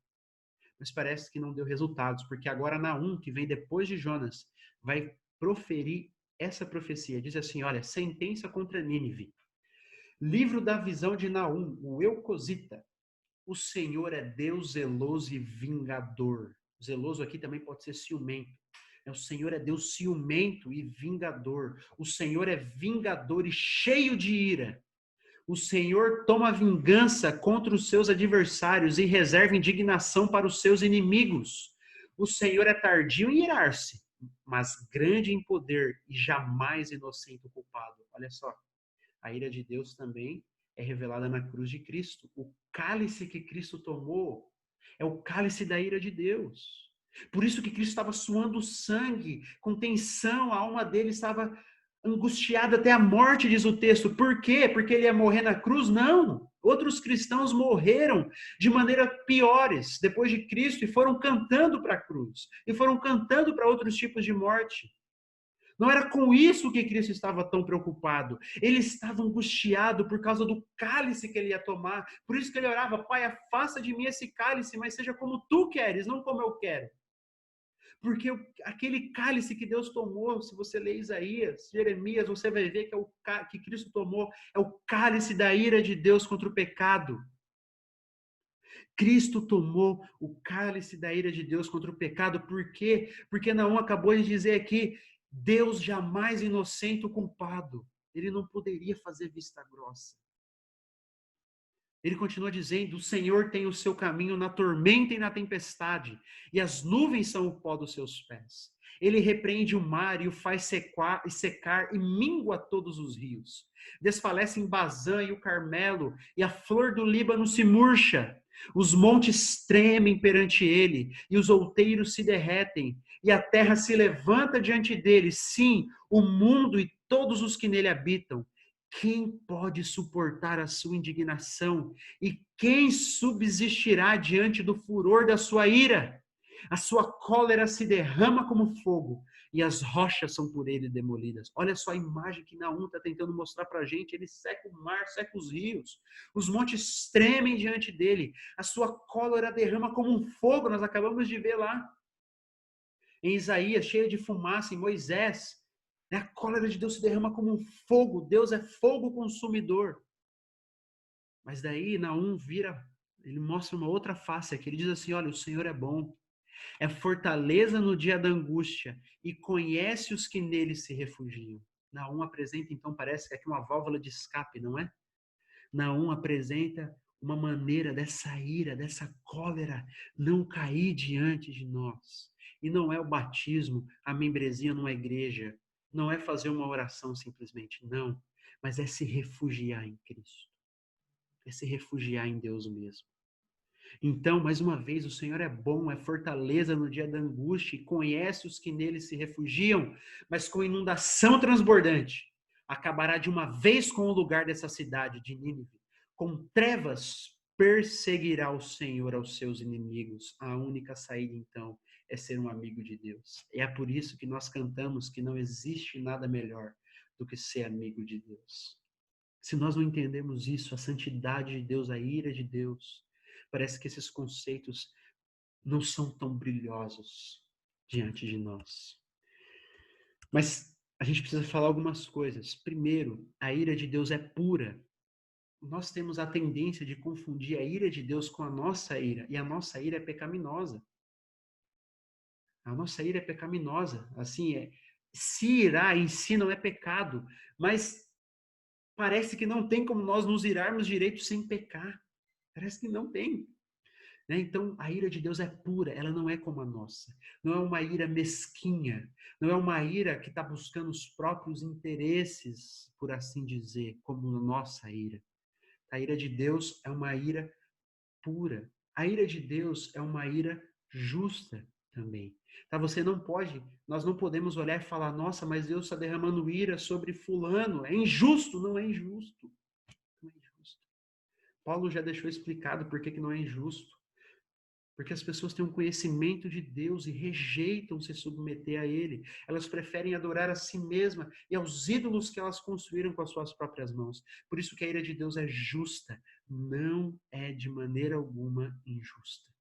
Mas parece que não deu resultados, porque agora Naum, que vem depois de Jonas, vai proferir essa profecia. Diz assim, olha, sentença contra Nínive. Livro da visão de Naum, o Eucosita. O Senhor é Deus zeloso e vingador. Zeloso aqui também pode ser ciumento. O Senhor é Deus ciumento e vingador. O Senhor é vingador e cheio de ira. O Senhor toma vingança contra os seus adversários e reserva indignação para os seus inimigos. O Senhor é tardio em irar-se, mas grande em poder e jamais inocente o culpado. Olha só, a ira de Deus também é revelada na cruz de Cristo. O cálice que Cristo tomou é o cálice da ira de Deus. Por isso que Cristo estava suando sangue, com tensão, a alma dele estava angustiada até a morte, diz o texto. Por quê? Porque ele ia morrer na cruz? Não. Outros cristãos morreram de maneira piores depois de Cristo e foram cantando para a cruz. E foram cantando para outros tipos de morte. Não era com isso que Cristo estava tão preocupado. Ele estava angustiado por causa do cálice que ele ia tomar. Por isso que ele orava, Pai, afasta de mim esse cálice, mas seja como tu queres, não como eu quero. Porque aquele cálice que Deus tomou, se você ler Isaías, Jeremias, você vai ver que Cristo tomou, é o cálice da ira de Deus contra o pecado. Cristo tomou o cálice da ira de Deus contra o pecado. Por quê? Porque Naum acabou de dizer aqui, Deus jamais inocente o culpado. Ele não poderia fazer vista grossa. Ele continua dizendo: o Senhor tem o seu caminho na tormenta e na tempestade, e as nuvens são o pó dos seus pés. Ele repreende o mar e o faz secar e mingua todos os rios. Desfalece em Bazã e o Carmelo, e a flor do Líbano se murcha. Os montes tremem perante ele, e os outeiros se derretem, e a terra se levanta diante dele. Sim, o mundo e todos os que nele habitam. Quem pode suportar a sua indignação? E quem subsistirá diante do furor da sua ira? A sua cólera se derrama como fogo e as rochas são por ele demolidas. Olha só a imagem que Naum está tentando mostrar para a gente. Ele seca o mar, seca os rios. Os montes tremem diante dele. A sua cólera derrama como um fogo. Nós acabamos de ver lá em Isaías, cheia de fumaça, em Moisés. A cólera de Deus se derrama como um fogo. Deus é fogo consumidor. Mas daí Naum vira, ele mostra uma outra face aqui. Ele diz assim: olha, o Senhor é bom, é fortaleza no dia da angústia e conhece os que nele se refugiam. Naum apresenta, então, parece que aqui uma válvula de escape, não é? Naum apresenta uma maneira dessa ira, dessa cólera não cair diante de nós. E não é o batismo, a membresia numa igreja, não é fazer uma oração simplesmente, não, mas é se refugiar em Cristo, é se refugiar em Deus mesmo. Então, mais uma vez, o Senhor é bom, é fortaleza no dia da angústia e conhece os que nele se refugiam, mas com inundação transbordante, acabará de uma vez com o lugar dessa cidade de Nínive. Com trevas perseguirá o Senhor aos seus inimigos. A única saída, então, é ser um amigo de Deus. E é por isso que nós cantamos que não existe nada melhor do que ser amigo de Deus. Se nós não entendemos isso, a santidade de Deus, a ira de Deus, parece que esses conceitos não são tão brilhosos diante de nós. Mas a gente precisa falar algumas coisas. Primeiro, a ira de Deus é pura. Nós temos a tendência de confundir a ira de Deus com a nossa ira, e a nossa ira é pecaminosa. A nossa ira é pecaminosa. Assim, se irar em si não é pecado, mas parece que não tem como nós nos irarmos direito sem pecar. Parece que não tem. Né? Então, a ira de Deus é pura, ela não é como a nossa. Não é uma ira mesquinha, não é uma ira que está buscando os próprios interesses, por assim dizer, como a nossa ira. A ira de Deus é uma ira pura. A ira de Deus é uma ira justa também. Tá? Você não pode, nós não podemos olhar e falar, nossa, mas Deus está derramando ira sobre fulano. É injusto, não é injusto. Não é injusto. Paulo já deixou explicado por que não é injusto. Porque as pessoas têm um conhecimento de Deus e rejeitam se submeter a Ele. Elas preferem adorar a si mesma e aos ídolos que elas construíram com as suas próprias mãos. Por isso que a ira de Deus é justa, não é de maneira alguma injusta.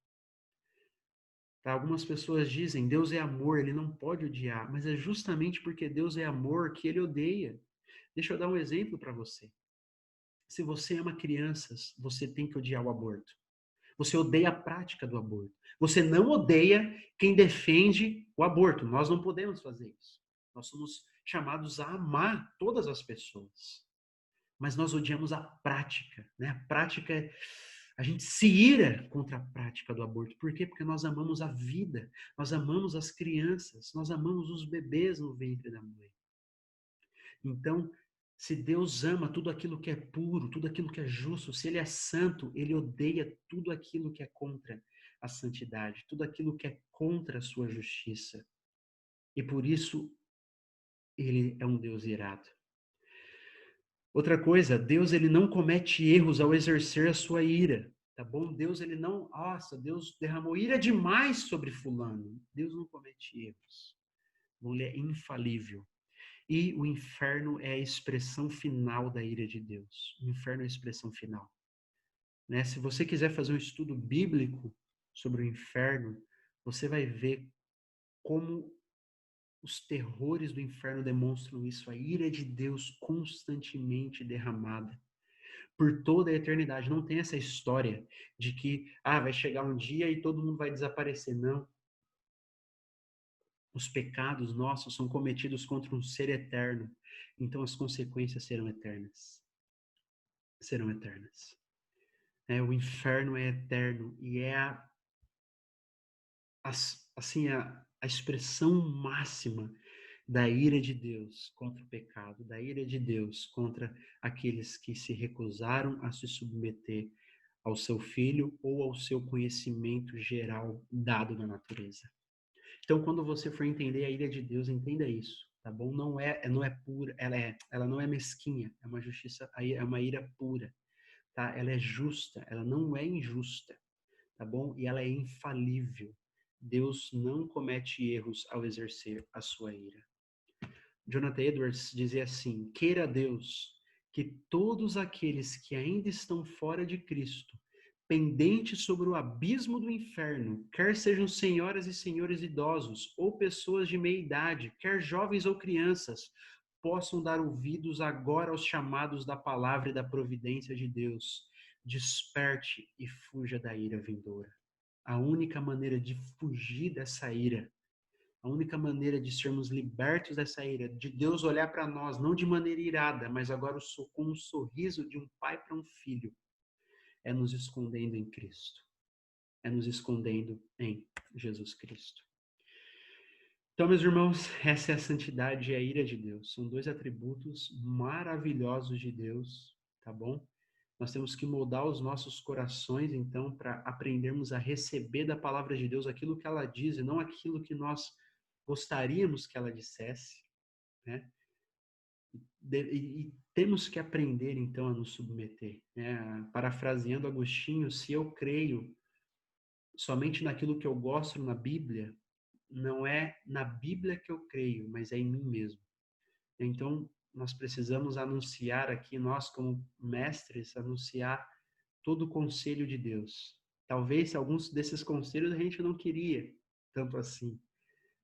Tá? Algumas pessoas dizem, Deus é amor, Ele não pode odiar. Mas é justamente porque Deus é amor que Ele odeia. Deixa eu dar um exemplo para você. Se você ama crianças, você tem que odiar o aborto. Você odeia a prática do aborto. Você não odeia quem defende o aborto. Nós não podemos fazer isso. Nós somos chamados a amar todas as pessoas. Mas nós odiamos a prática. Né? A prática é. A gente se ira contra a prática do aborto. Por quê? Porque nós amamos a vida. Nós amamos as crianças. Nós amamos os bebês no ventre da mãe. Então, se Deus ama tudo aquilo que é puro, tudo aquilo que é justo, se Ele é santo, Ele odeia tudo aquilo que é contra a santidade, tudo aquilo que é contra a sua justiça. E por isso, Ele é um Deus irado. Outra coisa, Deus ele não comete erros ao exercer a sua ira, tá bom? Deus ele não, nossa, Deus derramou ira demais sobre fulano. Deus não comete erros. Bom, ele é infalível. E o inferno é a expressão final da ira de Deus. O inferno é a expressão final. Né? Se você quiser fazer um estudo bíblico sobre o inferno, você vai ver como os terrores do inferno demonstram isso. A ira de Deus constantemente derramada por toda a eternidade. Não tem essa história de que vai chegar um dia e todo mundo vai desaparecer. Não. Os pecados nossos são cometidos contra um ser eterno. Então as consequências serão eternas. Serão eternas. né? O inferno é eterno e é assim, a expressão máxima da ira de Deus contra o pecado, da ira de Deus contra aqueles que se recusaram a se submeter ao seu filho ou ao seu conhecimento geral dado da natureza. Então, quando você for entender a ira de Deus, entenda isso, tá bom? Não é pura, ela não é mesquinha, é uma justiça, é uma ira pura, tá? Ela é justa, ela não é injusta, tá bom? E ela é infalível. Deus não comete erros ao exercer a sua ira. Jonathan Edwards dizia assim: queira Deus que todos aqueles que ainda estão fora de Cristo, pendentes sobre o abismo do inferno, quer sejam senhoras e senhores idosos, ou pessoas de meia idade, quer jovens ou crianças, possam dar ouvidos agora aos chamados da palavra e da providência de Deus. Desperte e fuja da ira vindoura. A única maneira de fugir dessa ira, a única maneira de sermos libertos dessa ira, de Deus olhar para nós, não de maneira irada, mas agora com um sorriso de um pai para um filho, é nos escondendo em Cristo. É nos escondendo em Jesus Cristo. Então, meus irmãos, essa é a santidade e a ira de Deus. São dois atributos maravilhosos de Deus, tá bom? Nós temos que moldar os nossos corações, então, para aprendermos a receber da palavra de Deus aquilo que ela diz e não aquilo que nós gostaríamos que ela dissesse, né? E temos que aprender, então, a nos submeter, né? Parafraseando Agostinho, se eu creio somente naquilo que eu gosto na Bíblia, não é na Bíblia que eu creio, mas é em mim mesmo. Então, nós precisamos anunciar aqui, nós como mestres, anunciar todo o conselho de Deus. Talvez alguns desses conselhos a gente não queria tanto assim,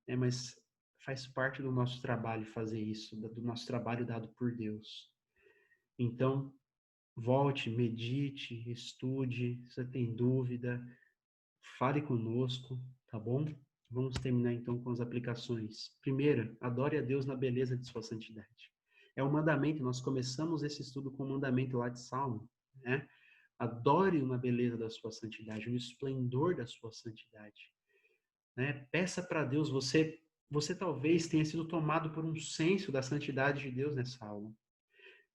né? Mas faz parte do nosso trabalho fazer isso, do nosso trabalho dado por Deus. Então, volte, medite, estude, se você tem dúvida, fale conosco, tá bom? Vamos terminar então com as aplicações. Primeira, adore a Deus na beleza de sua santidade. É um mandamento, nós começamos esse estudo com o mandamento lá de Salmo, né? Adore-o na beleza da sua santidade, no esplendor da sua santidade, né? Peça para Deus, você talvez tenha sido tomado por um senso da santidade de Deus nessa aula,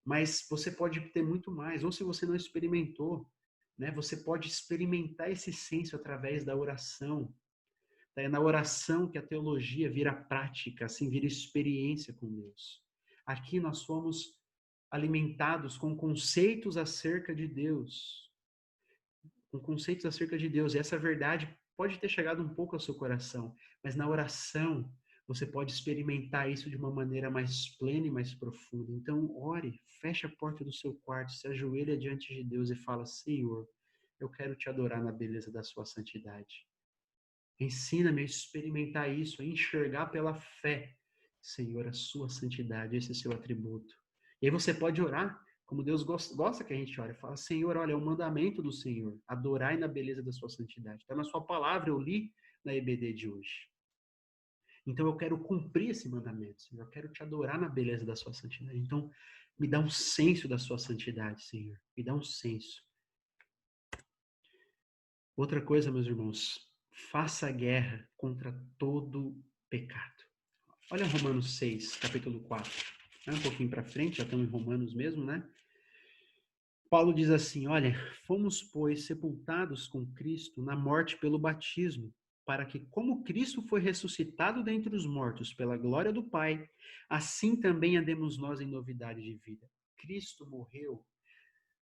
mas você pode ter muito mais, ou se você não experimentou, né? Você pode experimentar esse senso através da oração. É na oração que a teologia vira prática, assim vira experiência com Deus. Aqui nós fomos alimentados com conceitos acerca de Deus, com conceitos acerca de Deus. E essa verdade pode ter chegado um pouco ao seu coração, mas na oração você pode experimentar isso de uma maneira mais plena e mais profunda. Então, ore, feche a porta do seu quarto, se ajoelha diante de Deus e fala: Senhor, eu quero te adorar na beleza da sua santidade. Ensina-me a experimentar isso, a enxergar pela fé, Senhor, a sua santidade, esse é seu atributo. E aí você pode orar, como Deus gosta que a gente ore. Fala: Senhor, olha, é o mandamento do Senhor, adorai na beleza da sua santidade. Está na sua palavra, eu li na EBD de hoje. Então eu quero cumprir esse mandamento, Senhor, eu quero te adorar na beleza da sua santidade. Então me dá um senso da sua santidade, Senhor, me dá um senso. Outra coisa, meus irmãos, faça guerra contra todo pecado. Olha Romanos 6, capítulo 4. Vai um pouquinho para frente, já estamos em Romanos mesmo, né? Paulo diz assim: olha, fomos, pois, sepultados com Cristo na morte pelo batismo, para que, como Cristo foi ressuscitado dentre os mortos pela glória do Pai, assim também andemos nós em novidade de vida. Cristo morreu,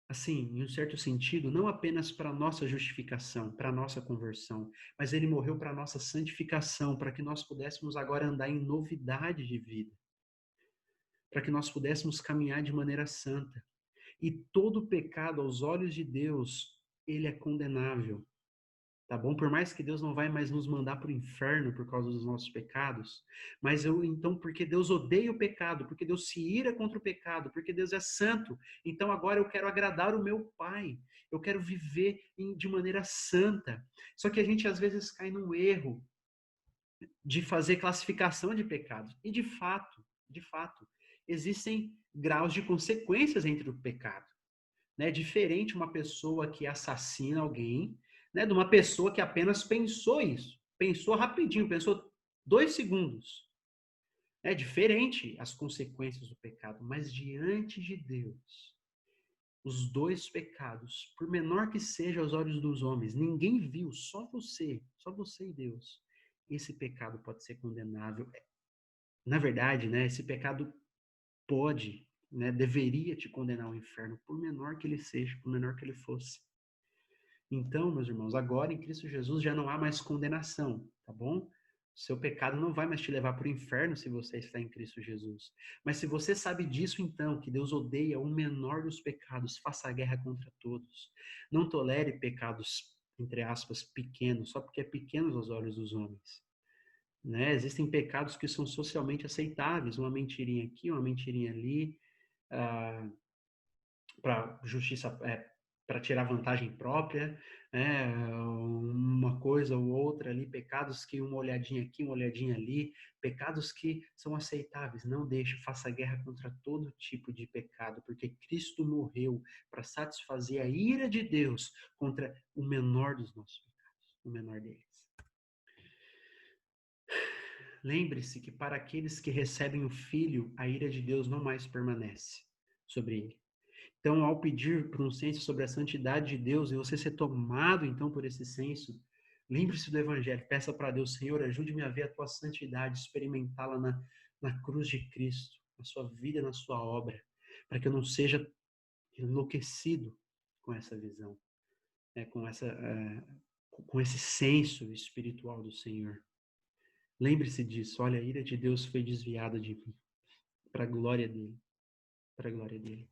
assim, em um certo sentido, não apenas para a nossa justificação, para a nossa conversão, mas ele morreu para a nossa santificação, para que nós pudéssemos agora andar em novidade de vida, para que nós pudéssemos caminhar de maneira santa. E todo pecado aos olhos de Deus, ele é condenável. Tá bom? Por mais que Deus não vai mais nos mandar para o inferno por causa dos nossos pecados, mas então, porque Deus odeia o pecado, porque Deus se ira contra o pecado, porque Deus é santo, então agora eu quero agradar o meu Pai, eu quero viver de maneira santa. Só que a gente às vezes cai num erro de fazer classificação de pecados. E de fato, existem graus de consequências entre o pecado. né? É diferente uma pessoa que assassina alguém, né, de uma pessoa que apenas pensou isso. Pensou rapidinho, pensou 2 segundos. É diferente as consequências do pecado, mas diante de Deus, os dois pecados, por menor que seja aos olhos dos homens, ninguém viu, só você e Deus. Esse pecado pode ser condenável. Na verdade, né, esse pecado pode, né, deveria te condenar ao inferno, por menor que ele seja, por menor que ele fosse. Então, meus irmãos, agora em Cristo Jesus já não há mais condenação, tá bom? Seu pecado não vai mais te levar para o inferno se você está em Cristo Jesus. Mas se você sabe disso, então, que Deus odeia o menor dos pecados, faça a guerra contra todos. Não tolere pecados, entre aspas, pequenos, só porque é pequenos aos olhos dos homens. Né? Existem pecados que são socialmente aceitáveis, uma mentirinha aqui, uma mentirinha ali, para justiça, para tirar vantagem própria, né? Uma coisa ou outra ali, pecados que uma olhadinha aqui, uma olhadinha ali, pecados que são aceitáveis. Não deixe, faça guerra contra todo tipo de pecado, porque Cristo morreu para satisfazer a ira de Deus contra o menor dos nossos pecados, o menor deles. Lembre-se que para aqueles que recebem o Filho, a ira de Deus não mais permanece sobre ele. Então, ao pedir por um senso sobre a santidade de Deus e você ser tomado, então, por esse senso, lembre-se do Evangelho. Peça para Deus, Senhor, ajude-me a ver a tua santidade, experimentá-la na cruz de Cristo, na sua vida, na sua obra, para que eu não seja enlouquecido com essa visão, né, com esse senso espiritual do Senhor. Lembre-se disso. Olha, a ira de Deus foi desviada de mim, para a glória dele, para a glória dele.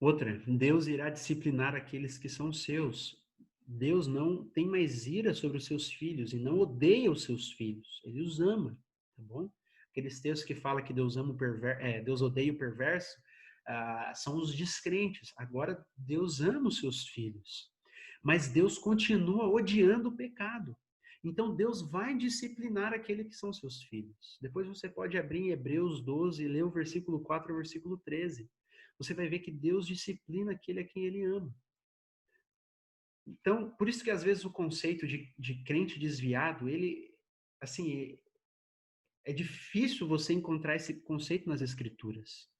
Outra, Deus irá disciplinar aqueles que são seus. Deus não tem mais ira sobre os seus filhos e não odeia os seus filhos. Ele os ama, tá bom? Aqueles textos que falam que Deus ama Deus odeia o perverso, são os descrentes. Agora, Deus ama os seus filhos, mas Deus continua odiando o pecado. Então, Deus vai disciplinar aqueles que são seus filhos. Depois você pode abrir em Hebreus 12 e ler o versículo 4 ao versículo 13. Você vai ver que Deus disciplina aquele a quem ele ama. Então, por isso que às vezes o conceito de crente desviado, ele, assim, é difícil você encontrar esse conceito nas escrituras.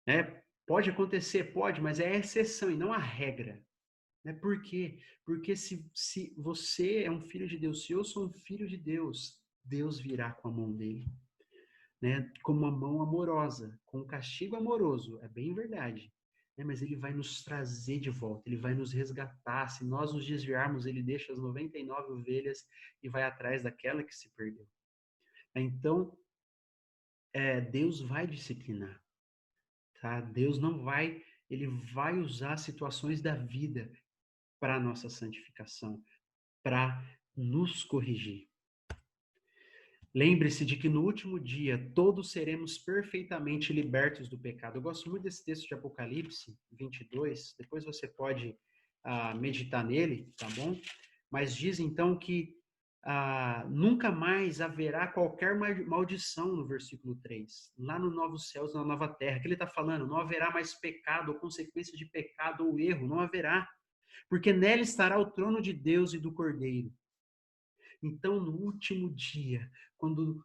Né? Pode acontecer, pode, mas é a exceção e não a regra. Né? Por quê? Porque se você é um filho de Deus, se eu sou um filho de Deus, Deus virá com a mão dele. Né? Com uma mão amorosa, com um castigo amoroso, é bem verdade. Né? Mas ele vai nos trazer de volta, ele vai nos resgatar. Se nós nos desviarmos, ele deixa as 99 ovelhas e vai atrás daquela que se perdeu. Então, Deus vai disciplinar. Tá? Deus não vai, ele vai usar situações da vida para a nossa santificação, para nos corrigir. Lembre-se de que no último dia todos seremos perfeitamente libertos do pecado. Eu gosto muito desse texto de Apocalipse 22, depois você pode meditar nele, tá bom? Mas diz então que nunca mais haverá qualquer maldição no versículo 3, lá no novos céus, na nova terra, que ele está falando, não haverá mais pecado ou consequência de pecado ou erro, não haverá, porque nela estará o trono de Deus e do Cordeiro. Então, no último dia, quando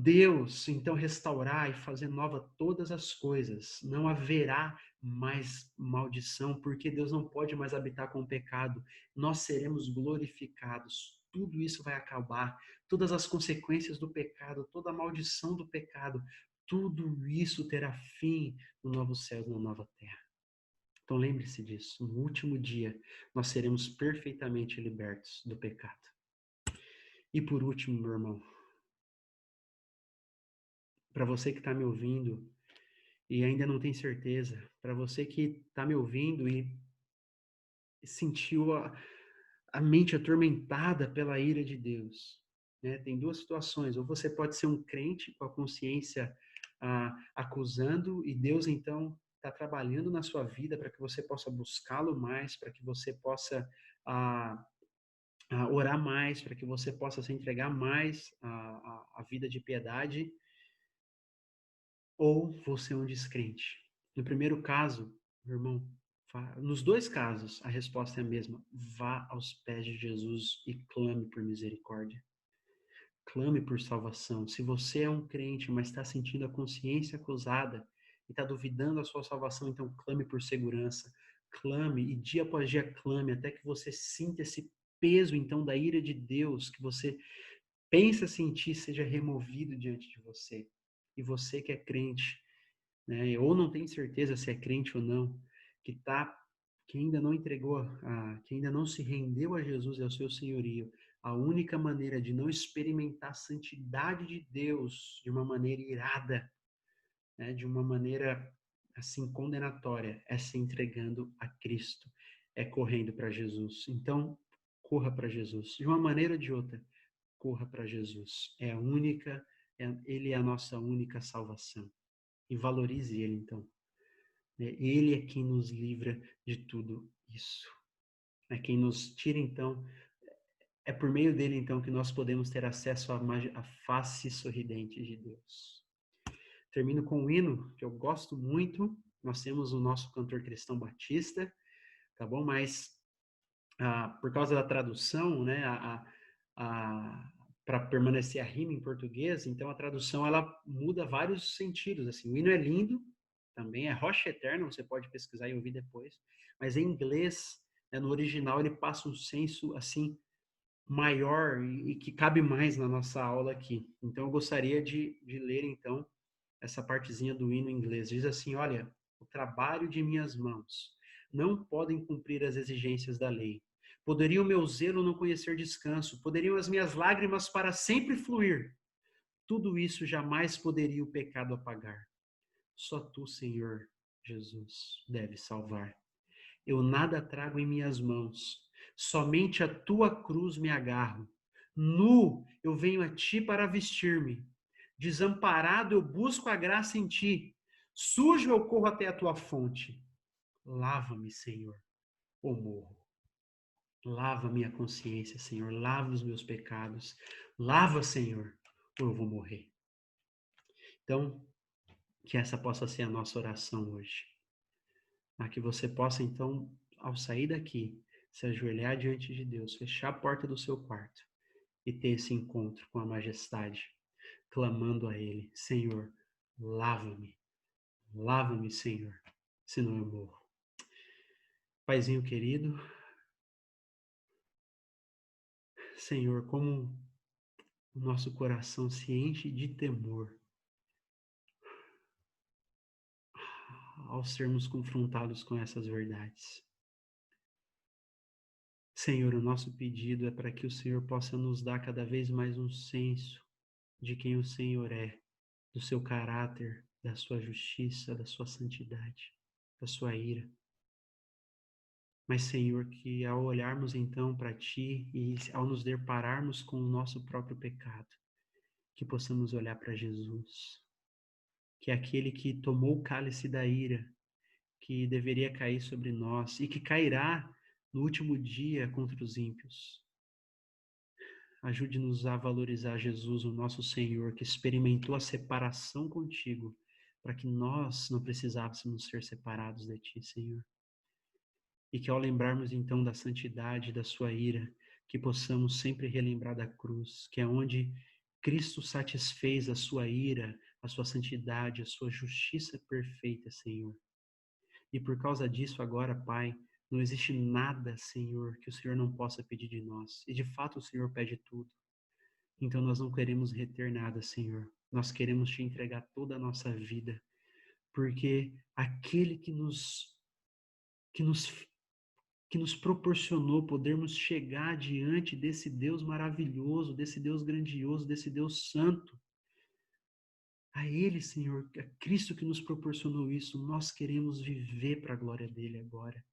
Deus, então, restaurar e fazer nova todas as coisas, não haverá mais maldição, porque Deus não pode mais habitar com o pecado. Nós seremos glorificados. Tudo isso vai acabar. Todas as consequências do pecado, toda a maldição do pecado, tudo isso terá fim no novo céu e na nova terra. Então lembre-se disso. No último dia, nós seremos perfeitamente libertos do pecado. E por último, meu irmão, para você que está me ouvindo e ainda não tem certeza, para você que está me ouvindo e sentiu a mente atormentada pela ira de Deus, né? Tem duas situações: ou você pode ser um crente com a consciência acusando, e Deus então está trabalhando na sua vida para que você possa buscá-lo mais, para que você possa orar mais, para que você possa se entregar mais à vida de piedade. ou você é um descrente? No primeiro caso, meu irmão, nos dois casos, a resposta é a mesma. Vá aos pés de Jesus e clame por misericórdia. Clame por salvação. Se você é um crente, mas está sentindo a consciência acusada e está duvidando da sua salvação, então clame por segurança. Clame e dia após dia clame até que você sinta esse peso, então, da ira de Deus que você pensa sentir seja removido diante de você. E você que é crente, né, ou não tem certeza se é crente ou não, que ainda não entregou, que ainda não se rendeu a Jesus e ao seu senhorio, a única maneira de não experimentar a santidade de Deus de uma maneira irada, né, de uma maneira assim condenatória, é se entregando a Cristo, é correndo para Jesus. Então, corra para Jesus, de uma maneira ou de outra, corra para Jesus. Ele é a nossa única salvação. E valorize ele então. Ele é quem nos livra de tudo isso. É quem nos tira então. É por meio dele então que nós podemos ter acesso à face sorridente de Deus. Termino com um hino que eu gosto muito. Nós temos o nosso cantor cristão Batista, tá bom? Mas por causa da tradução, né, para permanecer a rima em português, então a tradução ela muda vários sentidos. Assim, o hino é lindo, também é rocha eterna, você pode pesquisar e ouvir depois, mas em inglês, né, no original, ele passa um senso assim maior e que cabe mais na nossa aula aqui. Então eu gostaria de ler então essa partezinha do hino em inglês. Diz assim: olha, o trabalho de minhas mãos não podem cumprir as exigências da lei. Poderia o meu zelo não conhecer descanso, poderiam as minhas lágrimas para sempre fluir. Tudo isso jamais poderia o pecado apagar. Só tu, Senhor Jesus, deve salvar. Eu nada trago em minhas mãos, somente a tua cruz me agarro. Nu eu venho a ti para vestir-me. Desamparado eu busco a graça em ti. Sujo eu corro até a tua fonte. Lava-me, Senhor, ou morro. Lava minha consciência, Senhor. Lava os meus pecados. Lava, Senhor, ou eu vou morrer. Então, que essa possa ser a nossa oração hoje. Para que você possa, então, ao sair daqui, se ajoelhar diante de Deus, fechar a porta do seu quarto e ter esse encontro com a majestade, clamando a Ele: Senhor, lava-me, lava-me, Senhor, senão eu morro. Paizinho querido, Senhor, como o nosso coração se enche de temor ao sermos confrontados com essas verdades. Senhor, o nosso pedido é para que o Senhor possa nos dar cada vez mais um senso de quem o Senhor é, do seu caráter, da sua justiça, da sua santidade, da sua ira. Mas, Senhor, que ao olharmos então para Ti e ao nos depararmos com o nosso próprio pecado, que possamos olhar para Jesus, que é aquele que tomou o cálice da ira, que deveria cair sobre nós e que cairá no último dia contra os ímpios. Ajude-nos a valorizar Jesus, o nosso Senhor, que experimentou a separação contigo, para que nós não precisássemos ser separados de Ti, Senhor. E que ao lembrarmos então da santidade, da sua ira, que possamos sempre relembrar da cruz, que é onde Cristo satisfez a sua ira, a sua santidade, a sua justiça perfeita, Senhor. E por causa disso agora, Pai, não existe nada, Senhor, que o Senhor não possa pedir de nós. E de fato o Senhor pede tudo. Então nós não queremos reter nada, Senhor. Nós queremos te entregar toda a nossa vida, porque aquele que nos que nos proporcionou podermos chegar diante desse Deus maravilhoso, desse Deus grandioso, desse Deus santo. A Ele, Senhor, a Cristo que nos proporcionou isso, nós queremos viver para a glória dele agora.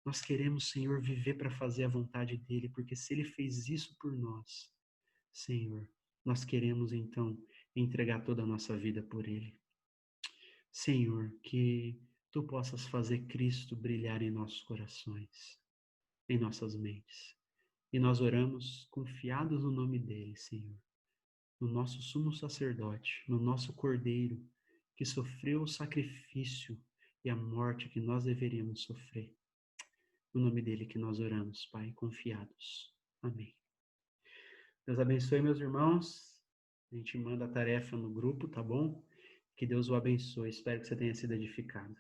Nós queremos, Senhor, viver para fazer a vontade dele, porque se ele fez isso por nós, Senhor, nós queremos então entregar toda a nossa vida por ele. Senhor, que tu possas fazer Cristo brilhar em nossos corações, em nossas mentes. E nós oramos confiados no nome dele, Senhor, no nosso sumo sacerdote, no nosso Cordeiro, que sofreu o sacrifício e a morte que nós deveríamos sofrer. No nome dele que nós oramos, Pai, confiados. Amém. Deus abençoe, meus irmãos. A gente manda a tarefa no grupo, tá bom? Que Deus o abençoe. Espero que você tenha sido edificado.